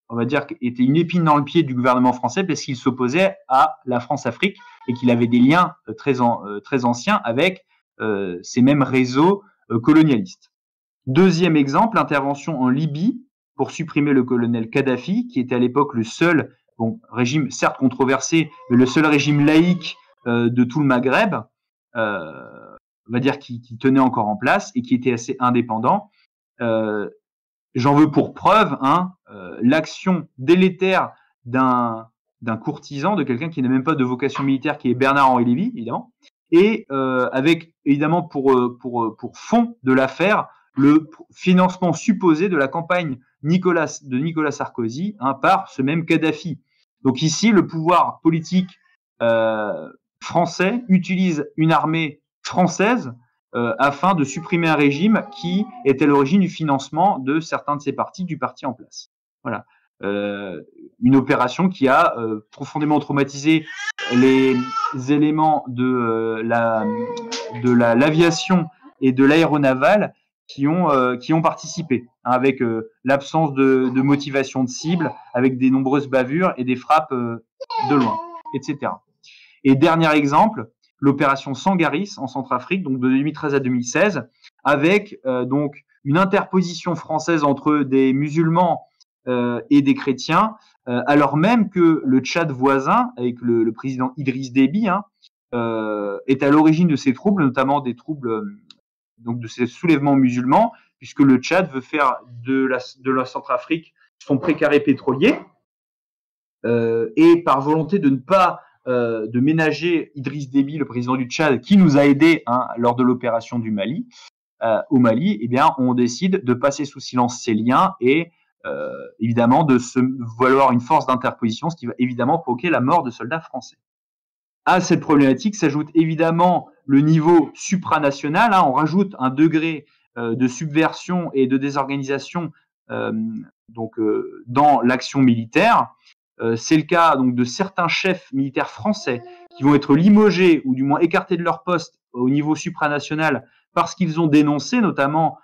on va dire, était une épine dans le pied du gouvernement français parce qu'il s'opposait à la France-Afrique et qu'il avait des liens très anciens avec ces mêmes réseaux colonialistes. Deuxième exemple, intervention en Libye pour supprimer le colonel Kadhafi, qui était à l'époque le seul, régime certes controversé, mais le seul régime laïque de tout le Maghreb, on va dire qui tenait encore en place et qui était assez indépendant. J'en veux pour preuve l'action délétère d'un courtisan, de quelqu'un qui n'a même pas de vocation militaire, qui est Bernard-Henri Lévy, évidemment, et avec évidemment pour fond de l'affaire le financement supposé de la campagne de Nicolas Sarkozy par ce même Kadhafi. Donc ici, le pouvoir politique français utilise une armée française afin de supprimer un régime qui était à l'origine du financement de certains de ses partis, du parti en place. Voilà. Une opération qui a profondément traumatisé les éléments de l'aviation et de l'aéronavale qui ont participé, avec l'absence de motivation de cible, avec des nombreuses bavures et des frappes de loin, etc. Et dernier exemple, l'opération Sangaris en Centrafrique, donc de 2013 à 2016, avec donc une interposition française entre des musulmans et des chrétiens, alors même que le Tchad voisin, avec le président Idriss Déby, est à l'origine de ces troubles, notamment des troubles donc de ces soulèvements musulmans, puisque le Tchad veut faire de la Centrafrique son précaré pétrolier. et par volonté de ne pas de ménager Idriss Déby, le président du Tchad, qui nous a aidés lors de l'opération du Mali, au Mali, eh bien, on décide de passer sous silence ces liens et évidemment de se valoir une force d'interposition, ce qui va évidemment provoquer la mort de soldats français. À cette problématique s'ajoute évidemment le niveau supranational. On rajoute un degré de subversion et de désorganisation dans l'action militaire. C'est le cas donc de certains chefs militaires français qui vont être limogés ou du moins écartés de leur poste au niveau supranational parce qu'ils ont dénoncé notamment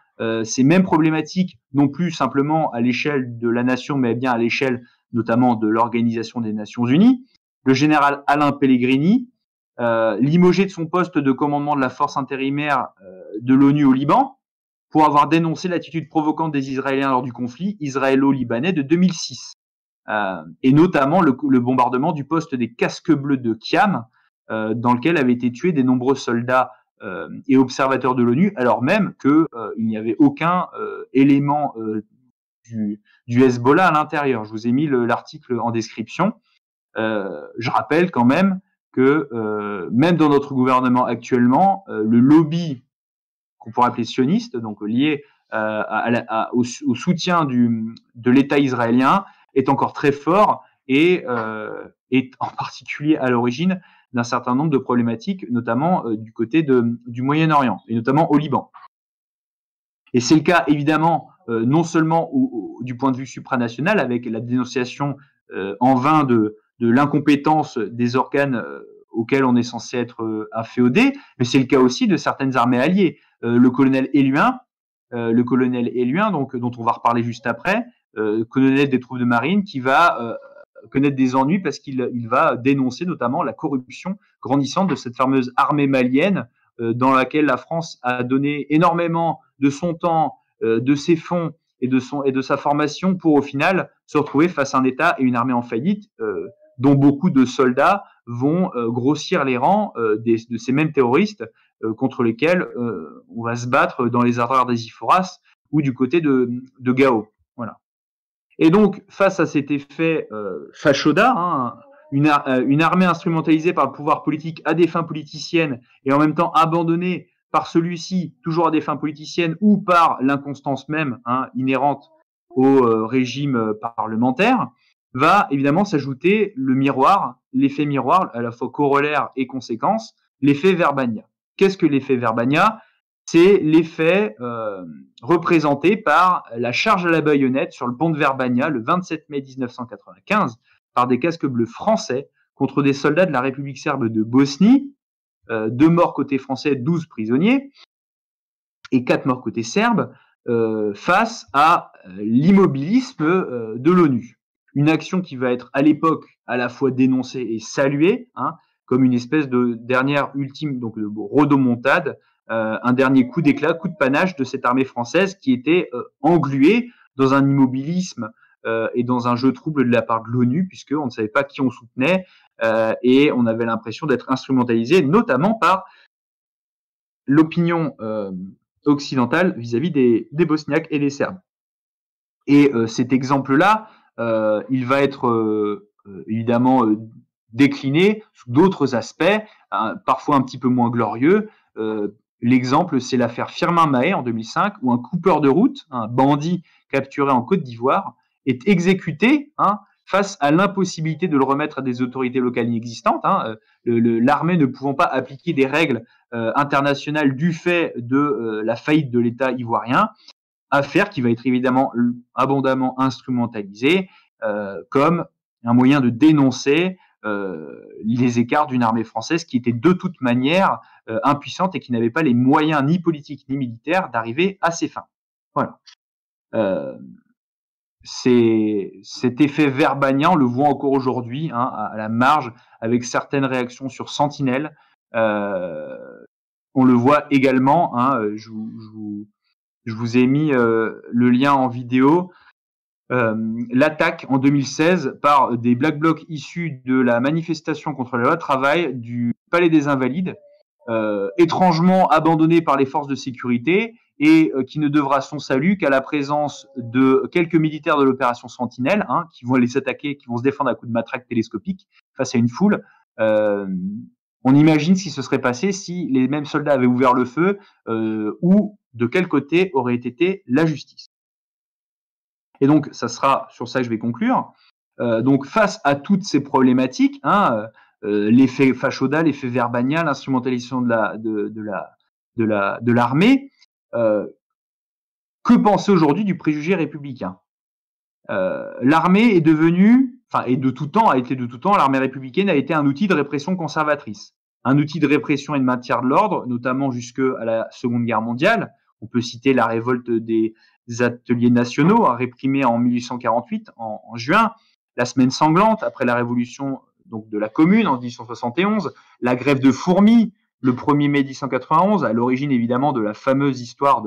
ces mêmes problématiques, non plus simplement à l'échelle de la nation, mais bien à l'échelle notamment de l'Organisation des Nations Unies. Le général Alain Pellegrini, limogé de son poste de commandement de la force intérimaire de l'ONU au Liban, pour avoir dénoncé l'attitude provocante des Israéliens lors du conflit israélo-libanais de 2006. Et notamment le bombardement du poste des casques bleus de Kiam, dans lequel avaient été tués des nombreux soldats et observateurs de l'ONU, alors même qu'il n'y avait aucun élément du Hezbollah à l'intérieur. Je vous ai mis l'article en description. Je rappelle quand même que même dans notre gouvernement actuellement, le lobby qu'on pourrait appeler sioniste, donc lié au soutien de l'État israélien, est encore très fort et est en particulier à l'origine d'un certain nombre de problématiques, notamment du côté du Moyen-Orient, et notamment au Liban. Et c'est le cas, évidemment, non seulement du point de vue supranational, avec la dénonciation en vain de l'incompétence des organes auxquels on est censé être inféodé, mais c'est le cas aussi de certaines armées alliées. Le colonel Héluin, donc, dont on va reparler juste après, colonel des troupes de marine, qui va connaître des ennuis parce qu'il va dénoncer notamment la corruption grandissante de cette fameuse armée malienne dans laquelle la France a donné énormément de son temps, de ses fonds et de sa formation pour au final se retrouver face à un État et une armée en faillite dont beaucoup de soldats vont grossir les rangs de ces mêmes terroristes contre lesquels on va se battre dans les ardeurs des Iphoras ou du côté de Gao. Voilà. Et donc, face à cet effet fachoda, une armée instrumentalisée par le pouvoir politique à des fins politiciennes et en même temps abandonnée par celui-ci, toujours à des fins politiciennes ou par l'inconstance même inhérente au régime parlementaire, va évidemment s'ajouter le miroir, l'effet miroir, à la fois corollaire et conséquence, l'effet Verbania. Qu'est-ce que l'effet Verbania ? C'est l'effet représenté par la charge à la baïonnette sur le pont de Verbania le 27 mai 1995 par des casques bleus français contre des soldats de la République serbe de Bosnie, 2 morts côté français, 12 prisonniers, et 4 morts côté serbe, face à l'immobilisme de l'ONU. Une action qui va être à l'époque à la fois dénoncée et saluée, comme une espèce de dernière ultime, donc de rodomontade, un dernier coup d'éclat, coup de panache de cette armée française qui était engluée dans un immobilisme et dans un jeu trouble de la part de l'ONU, puisqu'on ne savait pas qui on soutenait et on avait l'impression d'être instrumentalisé, notamment par l'opinion occidentale vis-à-vis des Bosniaques et des Serbes. Et cet exemple-là, il va être évidemment décliné sous d'autres aspects, parfois un petit peu moins glorieux. L'exemple, c'est l'affaire Firmin Mahé en 2005, où un coupeur de route, un bandit capturé en Côte d'Ivoire, est exécuté face à l'impossibilité de le remettre à des autorités locales inexistantes, l'armée ne pouvant pas appliquer des règles internationales du fait de la faillite de l'État ivoirien, affaire qui va être évidemment abondamment instrumentalisée comme un moyen de dénoncer les écarts d'une armée française qui était de toute manière impuissante et qui n'avait pas les moyens ni politiques ni militaires d'arriver à ses fins. Voilà. Cet effet Verbania, on le voit encore aujourd'hui à la marge avec certaines réactions sur Sentinelle. On le voit également, je vous ai mis le lien en vidéo, l'attaque en 2016 par des Black Blocs issus de la manifestation contre la loi travail du Palais des Invalides, étrangement abandonné par les forces de sécurité et qui ne devra son salut qu'à la présence de quelques militaires de l'opération Sentinelle, hein, qui vont les attaquer, qui vont se défendre à coups de matraque télescopique face à une foule. On imagine ce qui se serait passé si les mêmes soldats avaient ouvert le feu, ou de quel côté aurait été la justice. Et donc, ça sera sur ça que je vais conclure. Donc, face à toutes ces problématiques, hein, l'effet Fachoda, l'effet Verbania, l'instrumentalisation de l'armée, que penser aujourd'hui du préjugé républicain? L'armée est devenue, enfin, et de tout temps, a été de tout temps, l'armée républicaine a été un outil de répression conservatrice, un outil de répression et de maintien de l'ordre, notamment jusqu'à la Seconde Guerre mondiale. On peut citer la révolte des ateliers nationaux, réprimée en 1848, en juin, la semaine sanglante après la révolution donc, de la Commune en 1871, la grève de Fourmies le 1er mai 1891, à l'origine évidemment de la fameuse histoire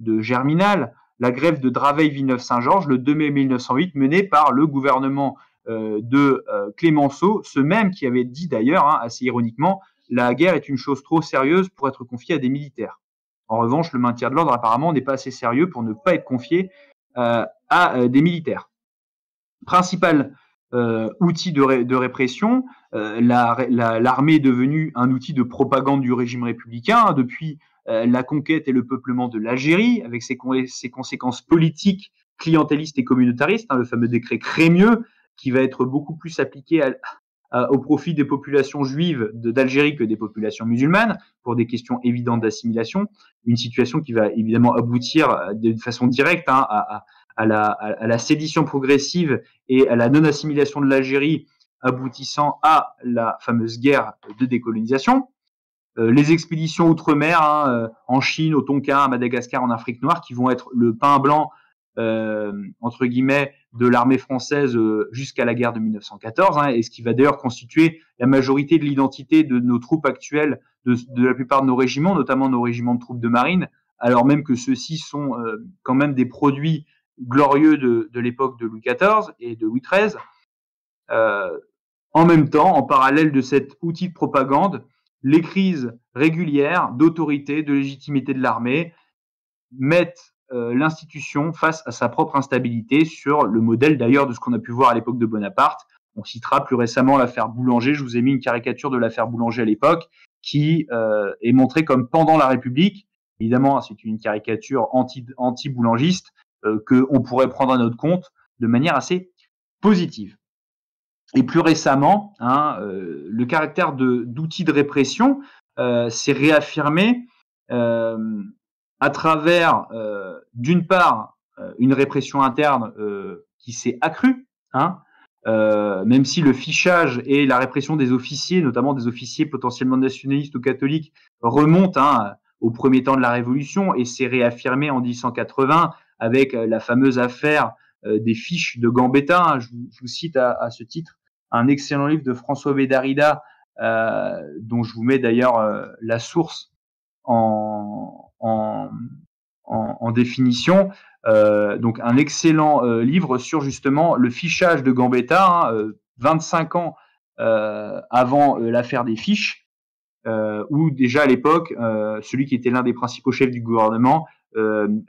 de Germinal, la grève de Draveil-Villeneuve-Saint-Georges le 2 mai 1908, menée par le gouvernement de Clémenceau, ce même qui avait dit d'ailleurs, hein, assez ironiquement, la guerre est une chose trop sérieuse pour être confiée à des militaires. En revanche, le maintien de l'ordre apparemment n'est pas assez sérieux pour ne pas être confié à des militaires. Principal outil de répression, l'armée est devenue un outil de propagande du régime républicain, hein, depuis la conquête et le peuplement de l'Algérie, avec ses conséquences politiques, clientélistes et communautaristes, hein, le fameux décret Crémieux, qui va être beaucoup plus appliqué au profit des populations juives d'Algérie que des populations musulmanes, pour des questions évidentes d'assimilation, une situation qui va évidemment aboutir de façon directe, hein, à la sédition progressive et à la non-assimilation de l'Algérie, aboutissant à la fameuse guerre de décolonisation. Les expéditions outre-mer, hein, en Chine, au Tonkin, à Madagascar, en Afrique noire, qui vont être le pain blanc, entre guillemets, de l'armée française jusqu'à la guerre de 1914, hein, et ce qui va d'ailleurs constituer la majorité de l'identité de nos troupes actuelles, de la plupart de nos régiments, notamment nos régiments de troupes de marine, alors même que ceux-ci sont quand même des produits glorieux de l'époque de Louis XIV et de Louis XIII. En même temps, en parallèle de cet outil de propagande, les crises régulières d'autorité, de légitimité de l'armée mettent l'institution face à sa propre instabilité, sur le modèle d'ailleurs de ce qu'on a pu voir à l'époque de Bonaparte. On citera plus récemment l'affaire Boulanger. Je vous ai mis une caricature de l'affaire Boulanger à l'époque, qui est montrée comme pendant la République. Évidemment, c'est une caricature anti-boulangiste qu'on pourrait prendre à notre compte de manière assez positive. Et plus récemment, hein, le caractère d'outil de répression s'est réaffirmé à travers, d'une part, une répression interne qui s'est accrue, hein, même si le fichage et la répression des officiers, notamment des officiers potentiellement nationalistes ou catholiques, remontent, hein, au premier temps de la Révolution, et s'est réaffirmé en 1880 avec la fameuse affaire des fiches de Gambetta. Hein. Je vous cite à ce titre un excellent livre de François Bédarida, dont je vous mets d'ailleurs la source en définition. Donc un excellent livre sur justement le fichage de Gambetta, hein, 25 ans avant l'affaire des fiches, où déjà à l'époque, celui qui était l'un des principaux chefs du gouvernement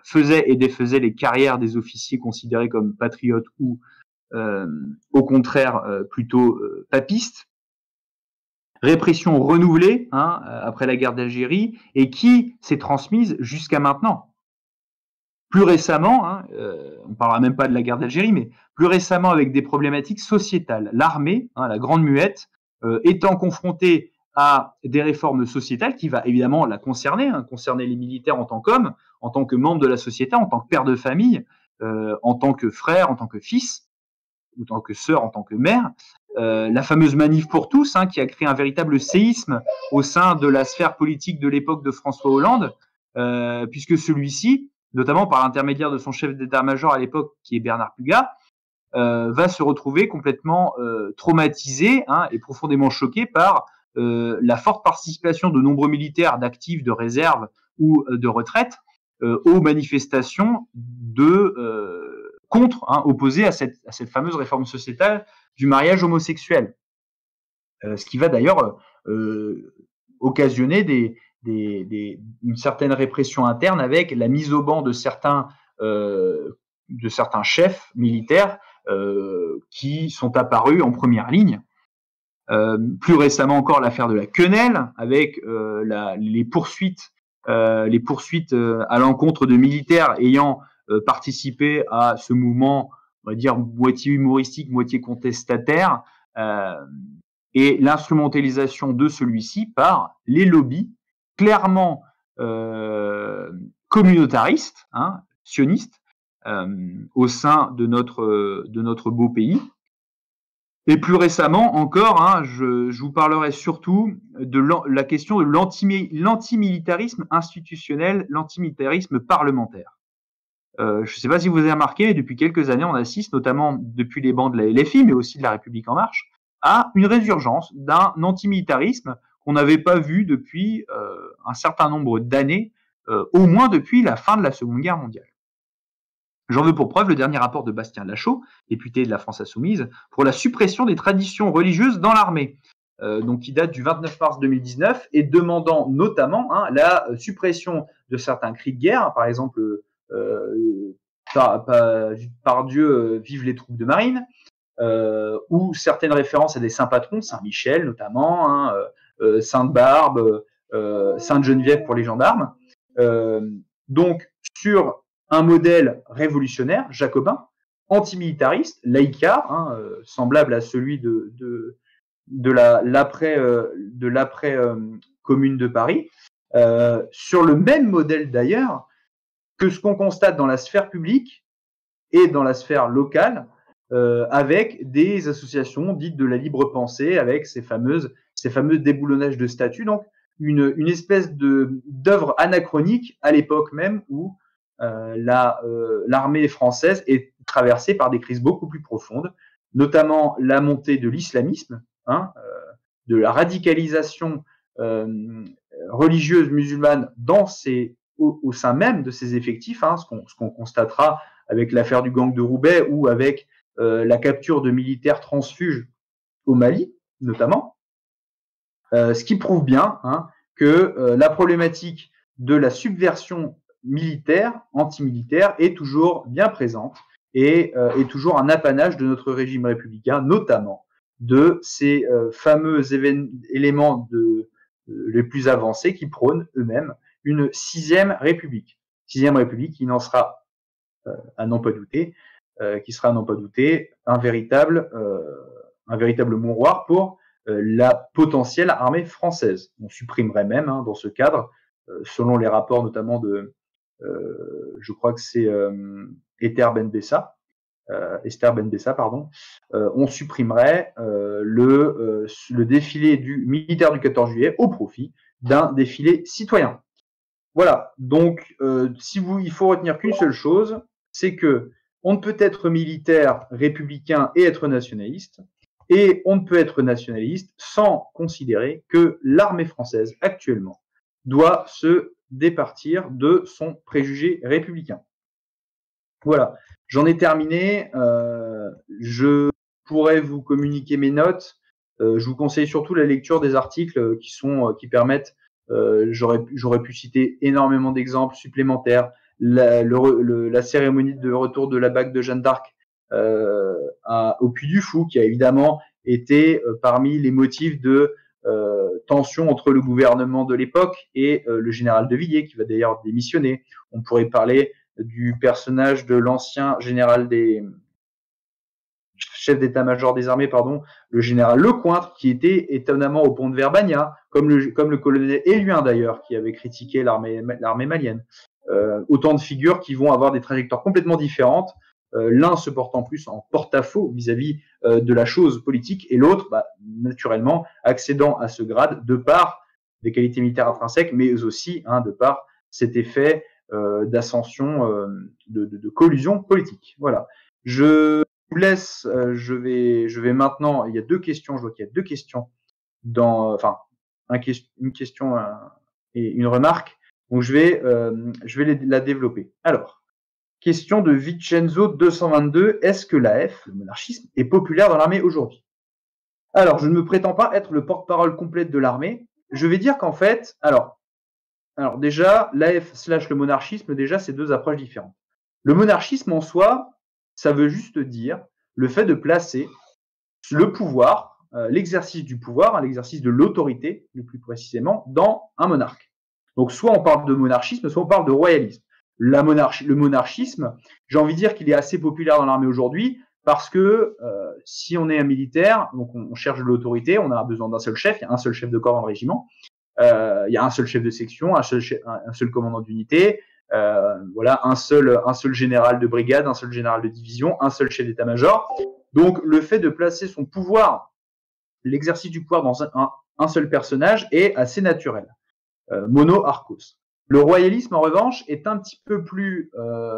faisait et défaisait les carrières des officiers considérés comme patriotes ou au contraire plutôt papistes. Répression renouvelée, hein, après la guerre d'Algérie, et qui s'est transmise jusqu'à maintenant. Plus récemment, hein, on ne parlera même pas de la guerre d'Algérie, mais plus récemment avec des problématiques sociétales. L'armée, hein, la grande muette, étant confrontée à des réformes sociétales qui va évidemment la concerner, hein, concerner les militaires en tant qu'hommes, en tant que membres de la société, en tant que père de famille, en tant que frère, en tant que fils, ou en tant que sœur, en tant que mère. La fameuse manif pour tous, hein, qui a créé un véritable séisme au sein de la sphère politique de l'époque de François Hollande, puisque celui-ci, notamment par l'intermédiaire de son chef d'état-major à l'époque, qui est Bernard Pugat, va se retrouver complètement traumatisé, hein, et profondément choqué par la forte participation de nombreux militaires d'actifs, de réserve ou de retraite aux manifestations contre, hein, opposées à cette fameuse réforme sociétale du mariage homosexuel. Ce qui va d'ailleurs occasionner une certaine répression interne avec la mise au ban de certains chefs militaires qui sont apparus en première ligne. Plus récemment encore, l'affaire de la quenelle, avec les poursuites à l'encontre de militaires ayant participé à ce mouvement, on va dire, moitié humoristique, moitié contestataire, et l'instrumentalisation de celui-ci par les lobbies clairement communautaristes, sionistes, au sein de notre beau pays. Et plus récemment encore, je vous parlerai surtout de la question de l'antimilitarisme institutionnel, l'antimilitarisme parlementaire. Je ne sais pas si vous avez remarqué, mais depuis quelques années, on assiste, notamment depuis les bancs de la LFI, mais aussi de la République en marche, à une résurgence d'un antimilitarisme qu'on n'avait pas vu depuis un certain nombre d'années, au moins depuis la fin de la Seconde Guerre mondiale. J'en veux pour preuve le dernier rapport de Bastien Lachaud, député de la France Insoumise, pour la suppression des traditions religieuses dans l'armée, donc qui date du 29 mars 2019, et demandant notamment la suppression de certains cris de guerre, par exemple par Dieu, vive les troupes de marine, ou certaines références à des saints patrons, Saint-Michel notamment, Sainte-Barbe, Sainte-Geneviève pour les gendarmes. Donc sur un modèle révolutionnaire, jacobin, antimilitariste, laïcard, semblable à celui de l'après Commune de Paris, sur le même modèle d'ailleurs que ce qu'on constate dans la sphère publique et dans la sphère locale, avec des associations dites de la libre pensée, avec ces fameux déboulonnages de statuts, donc une espèce d'œuvre anachronique à l'époque même où l'armée française est traversée par des crises beaucoup plus profondes, notamment la montée de l'islamisme, de la radicalisation religieuse musulmane au sein même de ses effectifs, ce qu'on constatera avec l'affaire du gang de Roubaix ou avec la capture de militaires transfuges au Mali, notamment, ce qui prouve bien que la problématique de la subversion militaire, antimilitaire, est toujours bien présente et est toujours un apanage de notre régime républicain, notamment de ces fameux éléments les plus avancés qui prônent eux-mêmes une sixième république. Sixième république qui n'en sera, à n'en pas douter, un véritable mouroir pour la potentielle armée française. On supprimerait même, dans ce cadre, selon les rapports notamment je crois que c'est Esther Benbessa, on supprimerait le défilé militaire du 14 juillet au profit d'un défilé citoyen. Voilà, donc il faut retenir qu'une seule chose, c'est que on ne peut être militaire, républicain et être nationaliste, et on ne peut être nationaliste sans considérer que l'armée française actuellement doit se départir de son préjugé républicain. Voilà, j'en ai terminé. Je pourrais vous communiquer mes notes. Je vous conseille surtout la lecture des articles qui permettent. J'aurais pu citer énormément d'exemples supplémentaires. La cérémonie de retour de la bague de Jeanne d'Arc au Puy du Fou, qui a évidemment été parmi les motifs de tension entre le gouvernement de l'époque et le général de Villiers, qui va d'ailleurs démissionner. On pourrait parler du personnage de l'ancien chef d'état-major des armées, le général Lecointre, qui était étonnamment au pont de Verbania, comme le colonel Éluin d'ailleurs, qui avait critiqué l'armée malienne. Autant de figures qui vont avoir des trajectoires complètement différentes, l'un se portant plus en porte-à-faux vis-à-vis de la chose politique, et l'autre, naturellement, accédant à ce grade de par des qualités militaires intrinsèques, mais aussi de par cet effet d'ascension, de collusion politique. Voilà. Je vous laisse, je vais maintenant, il y a deux questions, je vois qu'il y a deux questions une question et une remarque, donc je vais la développer. Alors, question de Vincenzo 222, est-ce que l'AF, le monarchisme, est populaire dans l'armée aujourd'hui? Alors, je ne me prétends pas être le porte-parole complète de l'armée. Je vais dire qu'en fait, alors, Alors déjà, l'AF/le monarchisme, déjà, c'est deux approches différentes. Le monarchisme en soi, ça veut juste dire le fait de placer le pouvoir, l'exercice du pouvoir, l'exercice de l'autorité, le plus précisément, dans un monarque. Donc soit on parle de monarchisme, soit on parle de royalisme. Le monarchisme, j'ai envie de dire qu'il est assez populaire dans l'armée aujourd'hui parce que si on est un militaire, donc on cherche de l'autorité, on a besoin d'un seul chef, il y a un seul chef de corps dans le régiment, il y a un seul chef de section, un seul commandant d'unité, voilà, un seul général de brigade, un seul général de division, un seul chef d'état-major. Donc le fait de placer son pouvoir, l'exercice du pouvoir dans un seul personnage est assez naturel. Mono Arcos. Le royalisme, en revanche, est un petit peu plus,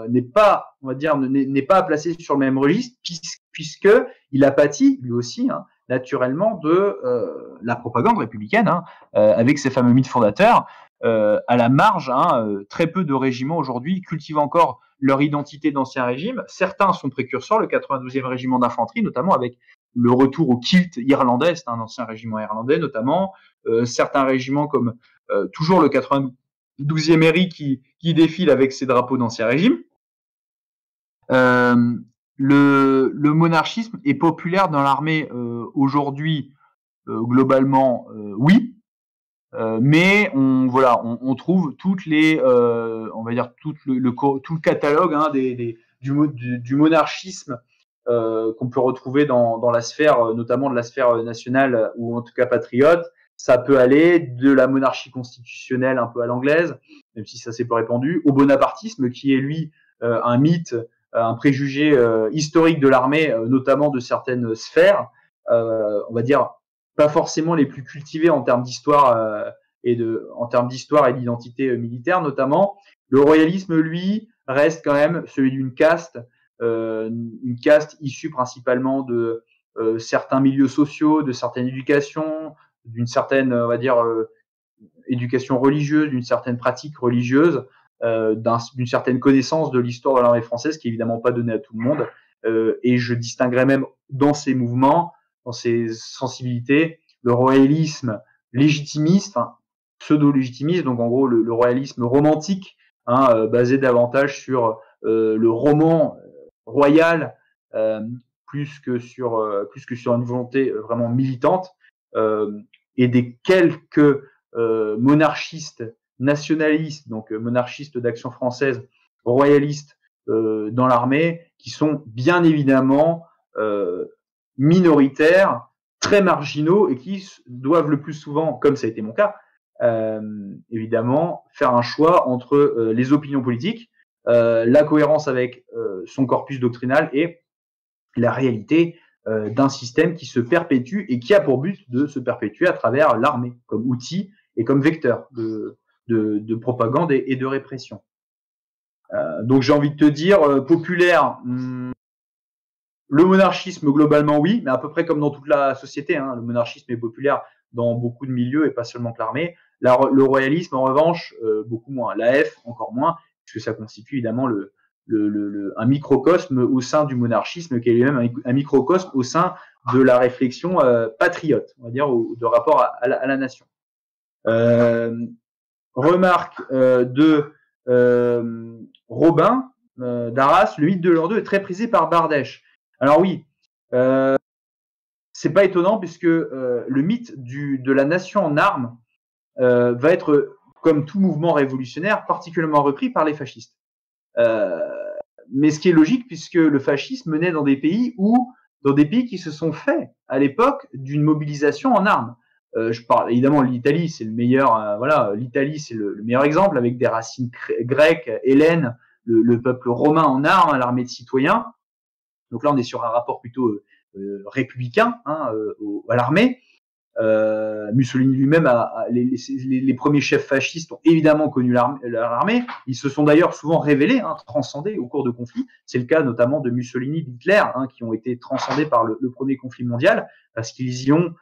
n'est pas, on va dire, n'est pas placé sur le même registre, puisque il a pâti, lui aussi, hein, naturellement, de la propagande républicaine, hein, avec ses fameux mythes fondateurs. À la marge, hein, très peu de régiments aujourd'hui cultivent encore leur identité d'ancien régime. Certains sont précurseurs, le 92e régiment d'infanterie, notamment avec le retour au kilt irlandais, c'est un ancien régiment irlandais notamment. Certains régiments comme toujours le 92e ERI qui défile avec ses drapeaux d'ancien régime. Le monarchisme est populaire dans l'armée aujourd'hui, globalement, oui. Mais on trouve toutes les, on va dire tout le catalogue, hein, du monarchisme qu'on peut retrouver dans la sphère, notamment de la sphère nationale ou en tout cas patriote. Ça peut aller de la monarchie constitutionnelle un peu à l'anglaise, même si ça s'est peu répandu, au bonapartisme qui est lui un mythe, un préjugé historique de l'armée, notamment de certaines sphères, on va dire pas forcément les plus cultivées en termes d'histoire en termes d'histoire et d'identité militaire notamment. Le royalisme, lui, reste quand même celui d'une caste, une caste issue principalement de certains milieux sociaux, de certaines éducations, d'une certaine, on va dire, éducation religieuse, d'une certaine pratique religieuse, d'une certaine connaissance de l'histoire de l'armée française, qui est évidemment pas donnée à tout le monde. Et je distinguerais même dans ces mouvements, dans ces sensibilités, le royalisme légitimiste, enfin, pseudo-légitimiste, donc en gros le royalisme romantique, hein, basé davantage sur le roman royal, plus que sur une volonté vraiment militante, et des quelques monarchistes nationalistes, donc monarchistes d'Action française, royalistes dans l'armée, qui sont bien évidemment minoritaires, très marginaux, et qui doivent le plus souvent, comme ça a été mon cas, évidemment, faire un choix entre les opinions politiques, la cohérence avec son corpus doctrinal et la réalité d'un système qui se perpétue et qui a pour but de se perpétuer à travers l'armée, comme outil et comme vecteur de propagande et de répression. Donc j'ai envie de te dire, populaire, le monarchisme globalement oui, mais à peu près comme dans toute la société, hein, le monarchisme est populaire dans beaucoup de milieux et pas seulement que l'armée. Le royalisme en revanche, beaucoup moins. L'AF encore moins, puisque ça constitue évidemment un microcosme au sein du monarchisme, qui est lui-même un microcosme au sein de la réflexion patriote, on va dire, de rapport à la nation. Remarque de Robin d'Arras, le mythe de l'an 2 est très prisé par Bardèche. Alors oui, c'est pas étonnant puisque le mythe de la nation en armes va être, comme tout mouvement révolutionnaire, particulièrement repris par les fascistes. Mais ce qui est logique puisque le fascisme menait dans des pays qui se sont faits à l'époque d'une mobilisation en armes. Je parle évidemment l'Italie, c'est le meilleur. Voilà, l'Italie c'est le meilleur exemple avec des racines grecques, hellènes, le peuple romain en armes, l'armée de citoyens. Donc là, on est sur un rapport plutôt républicain, hein, à l'armée. Mussolini lui-même, les premiers chefs fascistes ont évidemment connu l'armée. Ils se sont d'ailleurs souvent révélés, hein, transcendés au cours de conflits. C'est le cas notamment de Mussolini, d'Hitler, hein, qui ont été transcendés par le premier conflit mondial, parce qu'ils y ont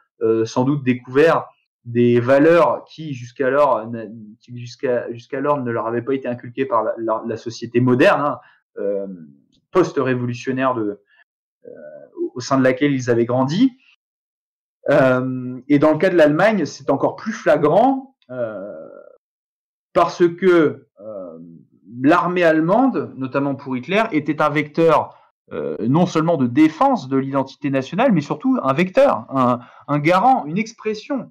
sans doute découvert des valeurs qui jusqu'alors ne leur avaient pas été inculquées par la société moderne, hein, post-révolutionnaire au sein de laquelle ils avaient grandi. Et dans le cas de l'Allemagne, c'est encore plus flagrant, parce que l'armée allemande, notamment pour Hitler, était un vecteur non seulement de défense de l'identité nationale, mais surtout un vecteur, un garant, une expression.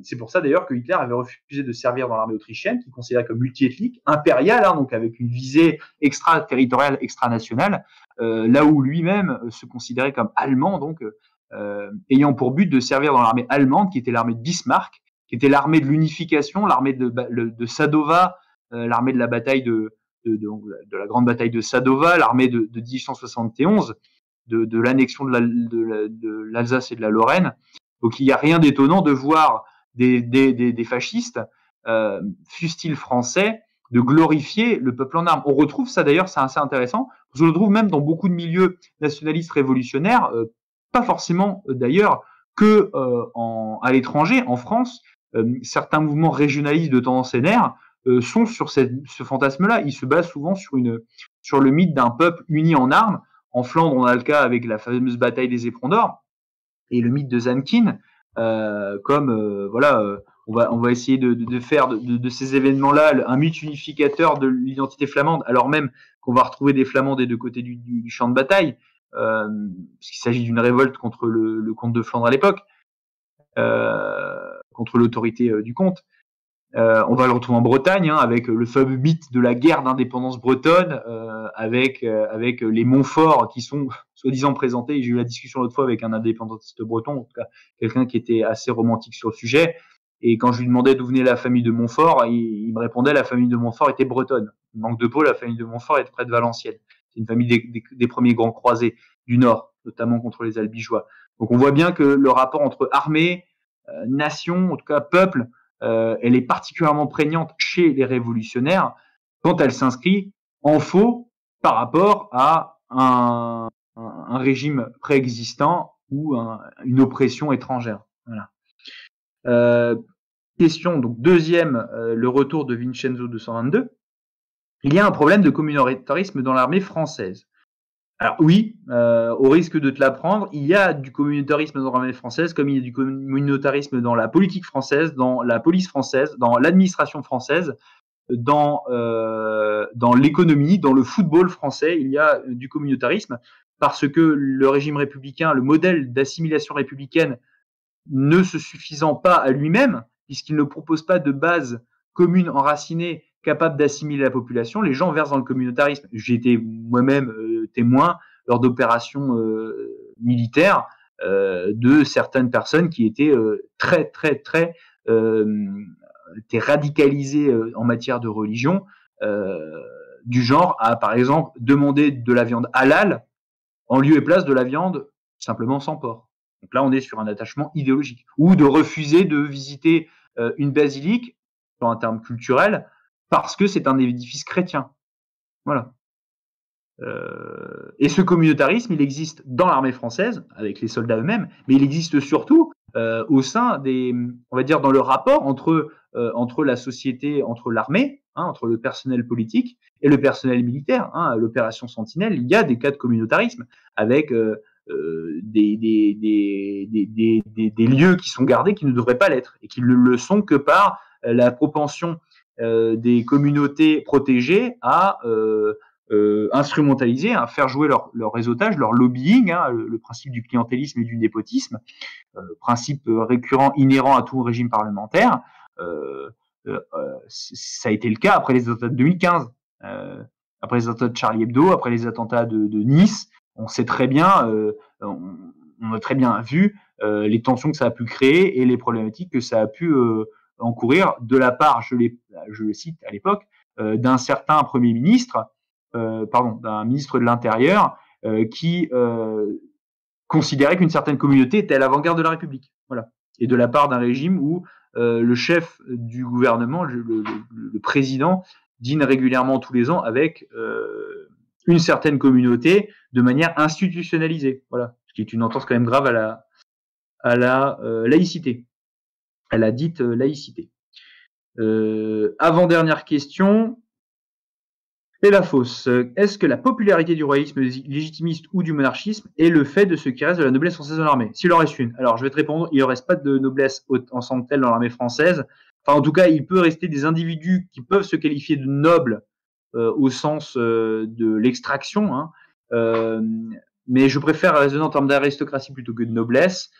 C'est pour ça d'ailleurs que Hitler avait refusé de servir dans l'armée autrichienne, qui considérait comme multiethnique, impériale, hein, donc avec une visée extraterritoriale, extranationale, là où lui-même se considérait comme allemand, donc ayant pour but de servir dans l'armée allemande, qui était l'armée de Bismarck, qui était l'armée de l'unification, l'armée de Sadova, l'armée de la bataille de la grande bataille de Sadova, l'armée de 1871, de l'annexion de l'Alsace et de la Lorraine. Donc il n'y a rien d'étonnant de voir des fascistes, fustiles français, de glorifier le peuple en armes. On retrouve ça d'ailleurs, c'est assez intéressant, je le trouve même dans beaucoup de milieux nationalistes révolutionnaires, pas forcément d'ailleurs que à l'étranger, en France, certains mouvements régionalistes de tendance NR sont sur ce fantasme-là. Ils se basent souvent sur le mythe d'un peuple uni en armes. En Flandre, on a le cas avec la fameuse bataille des Éperons d'Or et le mythe de Zankin. On va essayer de faire de ces événements-là un mythe unificateur de l'identité flamande, alors même qu'on va retrouver des Flamands des deux côtés du champ de bataille, puisqu'il s'agit d'une révolte contre le comte de Flandre à l'époque, contre l'autorité du comte. On va le retrouver en Bretagne, hein, avec le fameux mythe de la guerre d'indépendance bretonne, avec les Montfort qui sont soi-disant présentés. J'ai eu la discussion l'autre fois avec un indépendantiste breton, en tout cas quelqu'un qui était assez romantique sur le sujet. Et quand je lui demandais d'où venait la famille de Montfort, il me répondait la famille de Montfort était bretonne. Manque de peau, la famille de Montfort est près de Valenciennes. C'est une famille des premiers grands croisés du Nord, notamment contre les Albigeois. Donc on voit bien que le rapport entre armée, nation, en tout cas peuple, elle est particulièrement prégnante chez les révolutionnaires quand elle s'inscrit en faux par rapport à un régime préexistant ou une oppression étrangère. Voilà. Question, donc deuxième, le retour de Vincenzo 222. Il y a un problème de communautarisme dans l'armée française. Alors oui, au risque de te l'apprendre, il y a du communautarisme dans l'armée française, comme il y a du communautarisme dans la politique française, dans la police française, dans l'administration française, dans l'économie, dans le football français, il y a du communautarisme, parce que le régime républicain, le modèle d'assimilation républicaine, ne se suffisant pas à lui-même, puisqu'il ne propose pas de base commune enracinée capable d'assimiler la population, les gens versent dans le communautarisme. J'ai été moi-même témoin lors d'opérations militaires de certaines personnes qui étaient très étaient radicalisées en matière de religion, du genre à, par exemple, demander de la viande halal en lieu et place de la viande simplement sans porc. Donc là, on est sur un attachement idéologique. Ou de refuser de visiter une basilique, sur un terme culturel, parce que c'est un édifice chrétien. Voilà. Et ce communautarisme, il existe dans l'armée française, avec les soldats eux-mêmes, mais il existe surtout au sein des, on va dire, dans le rapport entre la société, entre l'armée, hein, entre le personnel politique et le personnel militaire. Hein, l'opération Sentinelle, il y a des cas de communautarisme avec des lieux qui sont gardés qui ne devraient pas l'être et qui ne le sont que par la propension des communautés protégées à instrumentaliser, à faire jouer leur réseautage, leur lobbying, hein, le principe du clientélisme et du népotisme, principe récurrent, inhérent à tout régime parlementaire. Ça a été le cas après les attentats de 2015, après les attentats de Charlie Hebdo, après les attentats de Nice. On sait très bien, on a très bien vu les tensions que ça a pu créer et les problématiques que ça a pu encourir de la part, je le cite à l'époque, d'un certain Premier ministre, d'un ministre de l'Intérieur qui considérait qu'une certaine communauté était à l'avant-garde de la République. Voilà. Et de la part d'un régime où le chef du gouvernement, le président, dîne régulièrement tous les ans avec une certaine communauté de manière institutionnalisée. Voilà. Ce qui est une entorse quand même grave à la laïcité, à la dite laïcité. Avant-dernière question. Et la fausse. Est-ce que la popularité du royalisme légitimiste ou du monarchisme est le fait de ce qui reste de la noblesse française dans l'armée? S'il en reste une. Alors, je vais te répondre, il ne reste pas de noblesse en tant que telle dans l'armée française. enfin en tout cas, il peut rester des individus qui peuvent se qualifier de nobles au sens de l'extraction, hein, mais je préfère raisonner en termes d'aristocratie plutôt que de noblesse.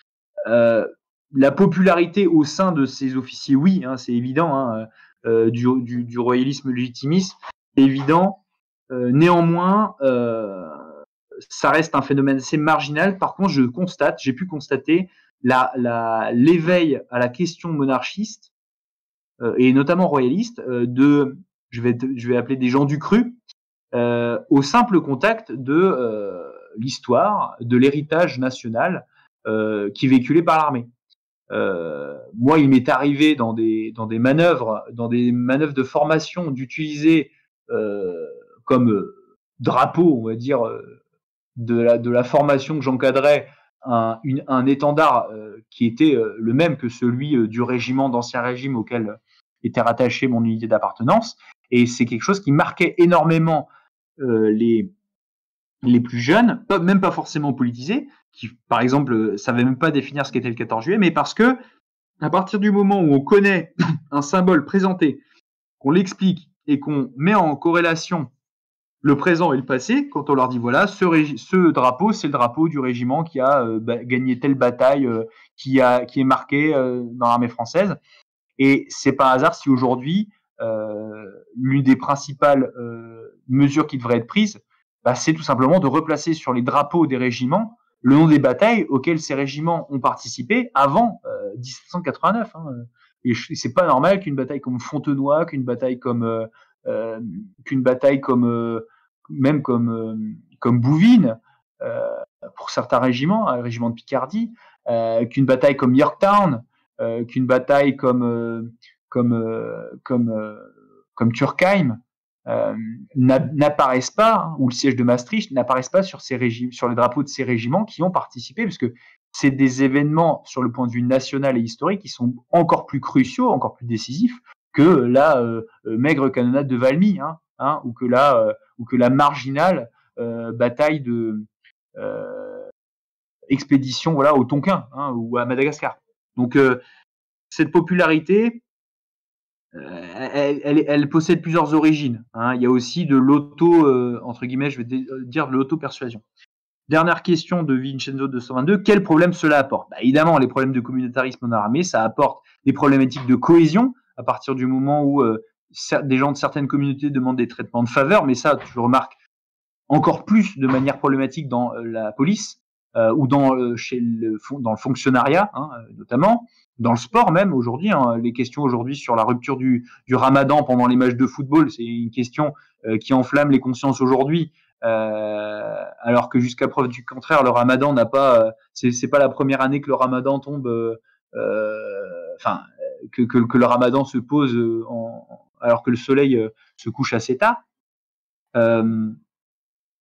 La popularité au sein de ces officiers, oui, hein, c'est évident, hein, du royalisme légitimiste, c'est évident. Néanmoins, ça reste un phénomène assez marginal. Par contre, j'ai pu constater l'éveil à la question monarchiste et notamment royaliste je vais appeler des gens du cru, au simple contact de l'histoire, de l'héritage national qui est véhiculé par l'armée. Moi, il m'est arrivé dans des manœuvres de formation d'utiliser comme drapeau, on va dire, de la formation que j'encadrais, un étendard qui était le même que celui du régiment d'Ancien Régime auquel était rattachée mon unité d'appartenance. Et c'est quelque chose qui marquait énormément les plus jeunes, même pas forcément politisés, qui, par exemple, savaient même pas définir ce qu'était le 14 juillet, mais parce que, à partir du moment où on connaît un symbole présenté, qu'on l'explique et qu'on met en corrélation le présent et le passé, quand on leur dit voilà, ce drapeau, c'est le drapeau du régiment qui a gagné telle bataille, qui est marqué dans l'armée française. Et c'est pas un hasard si aujourd'hui, l'une des principales mesures qui devrait être prise, c'est tout simplement de replacer sur les drapeaux des régiments le nom des batailles auxquelles ces régiments ont participé avant 1789. Hein. Et c'est pas normal qu'une bataille comme Fontenoy, qu'une bataille comme même comme Bouvines, pour certains régiments, un régiment de Picardie, qu'une bataille comme Yorktown, qu'une bataille comme Turckheim n'apparaissent pas, hein, ou le siège de Maastricht n'apparaissent pas sur les drapeaux de ces régiments qui ont participé, parce que c'est des événements sur le point de vue national et historique qui sont encore plus cruciaux, encore plus décisifs que la maigre canonnade de Valmy, hein, ou que la marginale bataille de expédition, voilà, au Tonkin, hein, ou à Madagascar. Donc cette popularité, elle possède plusieurs origines. Hein. Il y a aussi de entre guillemets, je vais dire de l'auto-persuasion. Dernière question de Vincenzo 222, quel problème cela apporte? Évidemment, les problèmes de communautarisme dans l'armée, ça apporte des problématiques de cohésion à partir du moment où des gens de certaines communautés demandent des traitements de faveur, mais ça, je remarque encore plus de manière problématique dans la police ou dans le fonctionnariat, hein, notamment dans le sport même aujourd'hui. Hein, les questions aujourd'hui sur la rupture du ramadan pendant les matchs de football, c'est une question qui enflamme les consciences aujourd'hui. Alors que jusqu'à preuve du contraire, le ramadan n'a pas, c'est pas la première année que le ramadan tombe, que le ramadan se pose alors que le soleil se couche assez tard.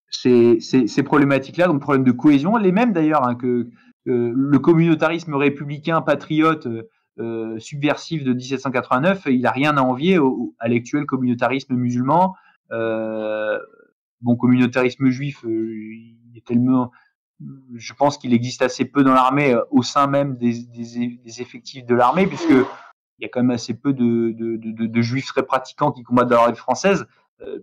Ces problématiques-là, donc problème de cohésion, les mêmes d'ailleurs hein, que le communautarisme républicain patriote subversif de 1789, il n'a rien à envier à l'actuel communautarisme musulman. Communautarisme juif, il est tellement, je pense qu'il existe assez peu dans l'armée au sein même des effectifs de l'armée, puisque il y a quand même assez peu de juifs très pratiquants qui combattent dans l'armée française,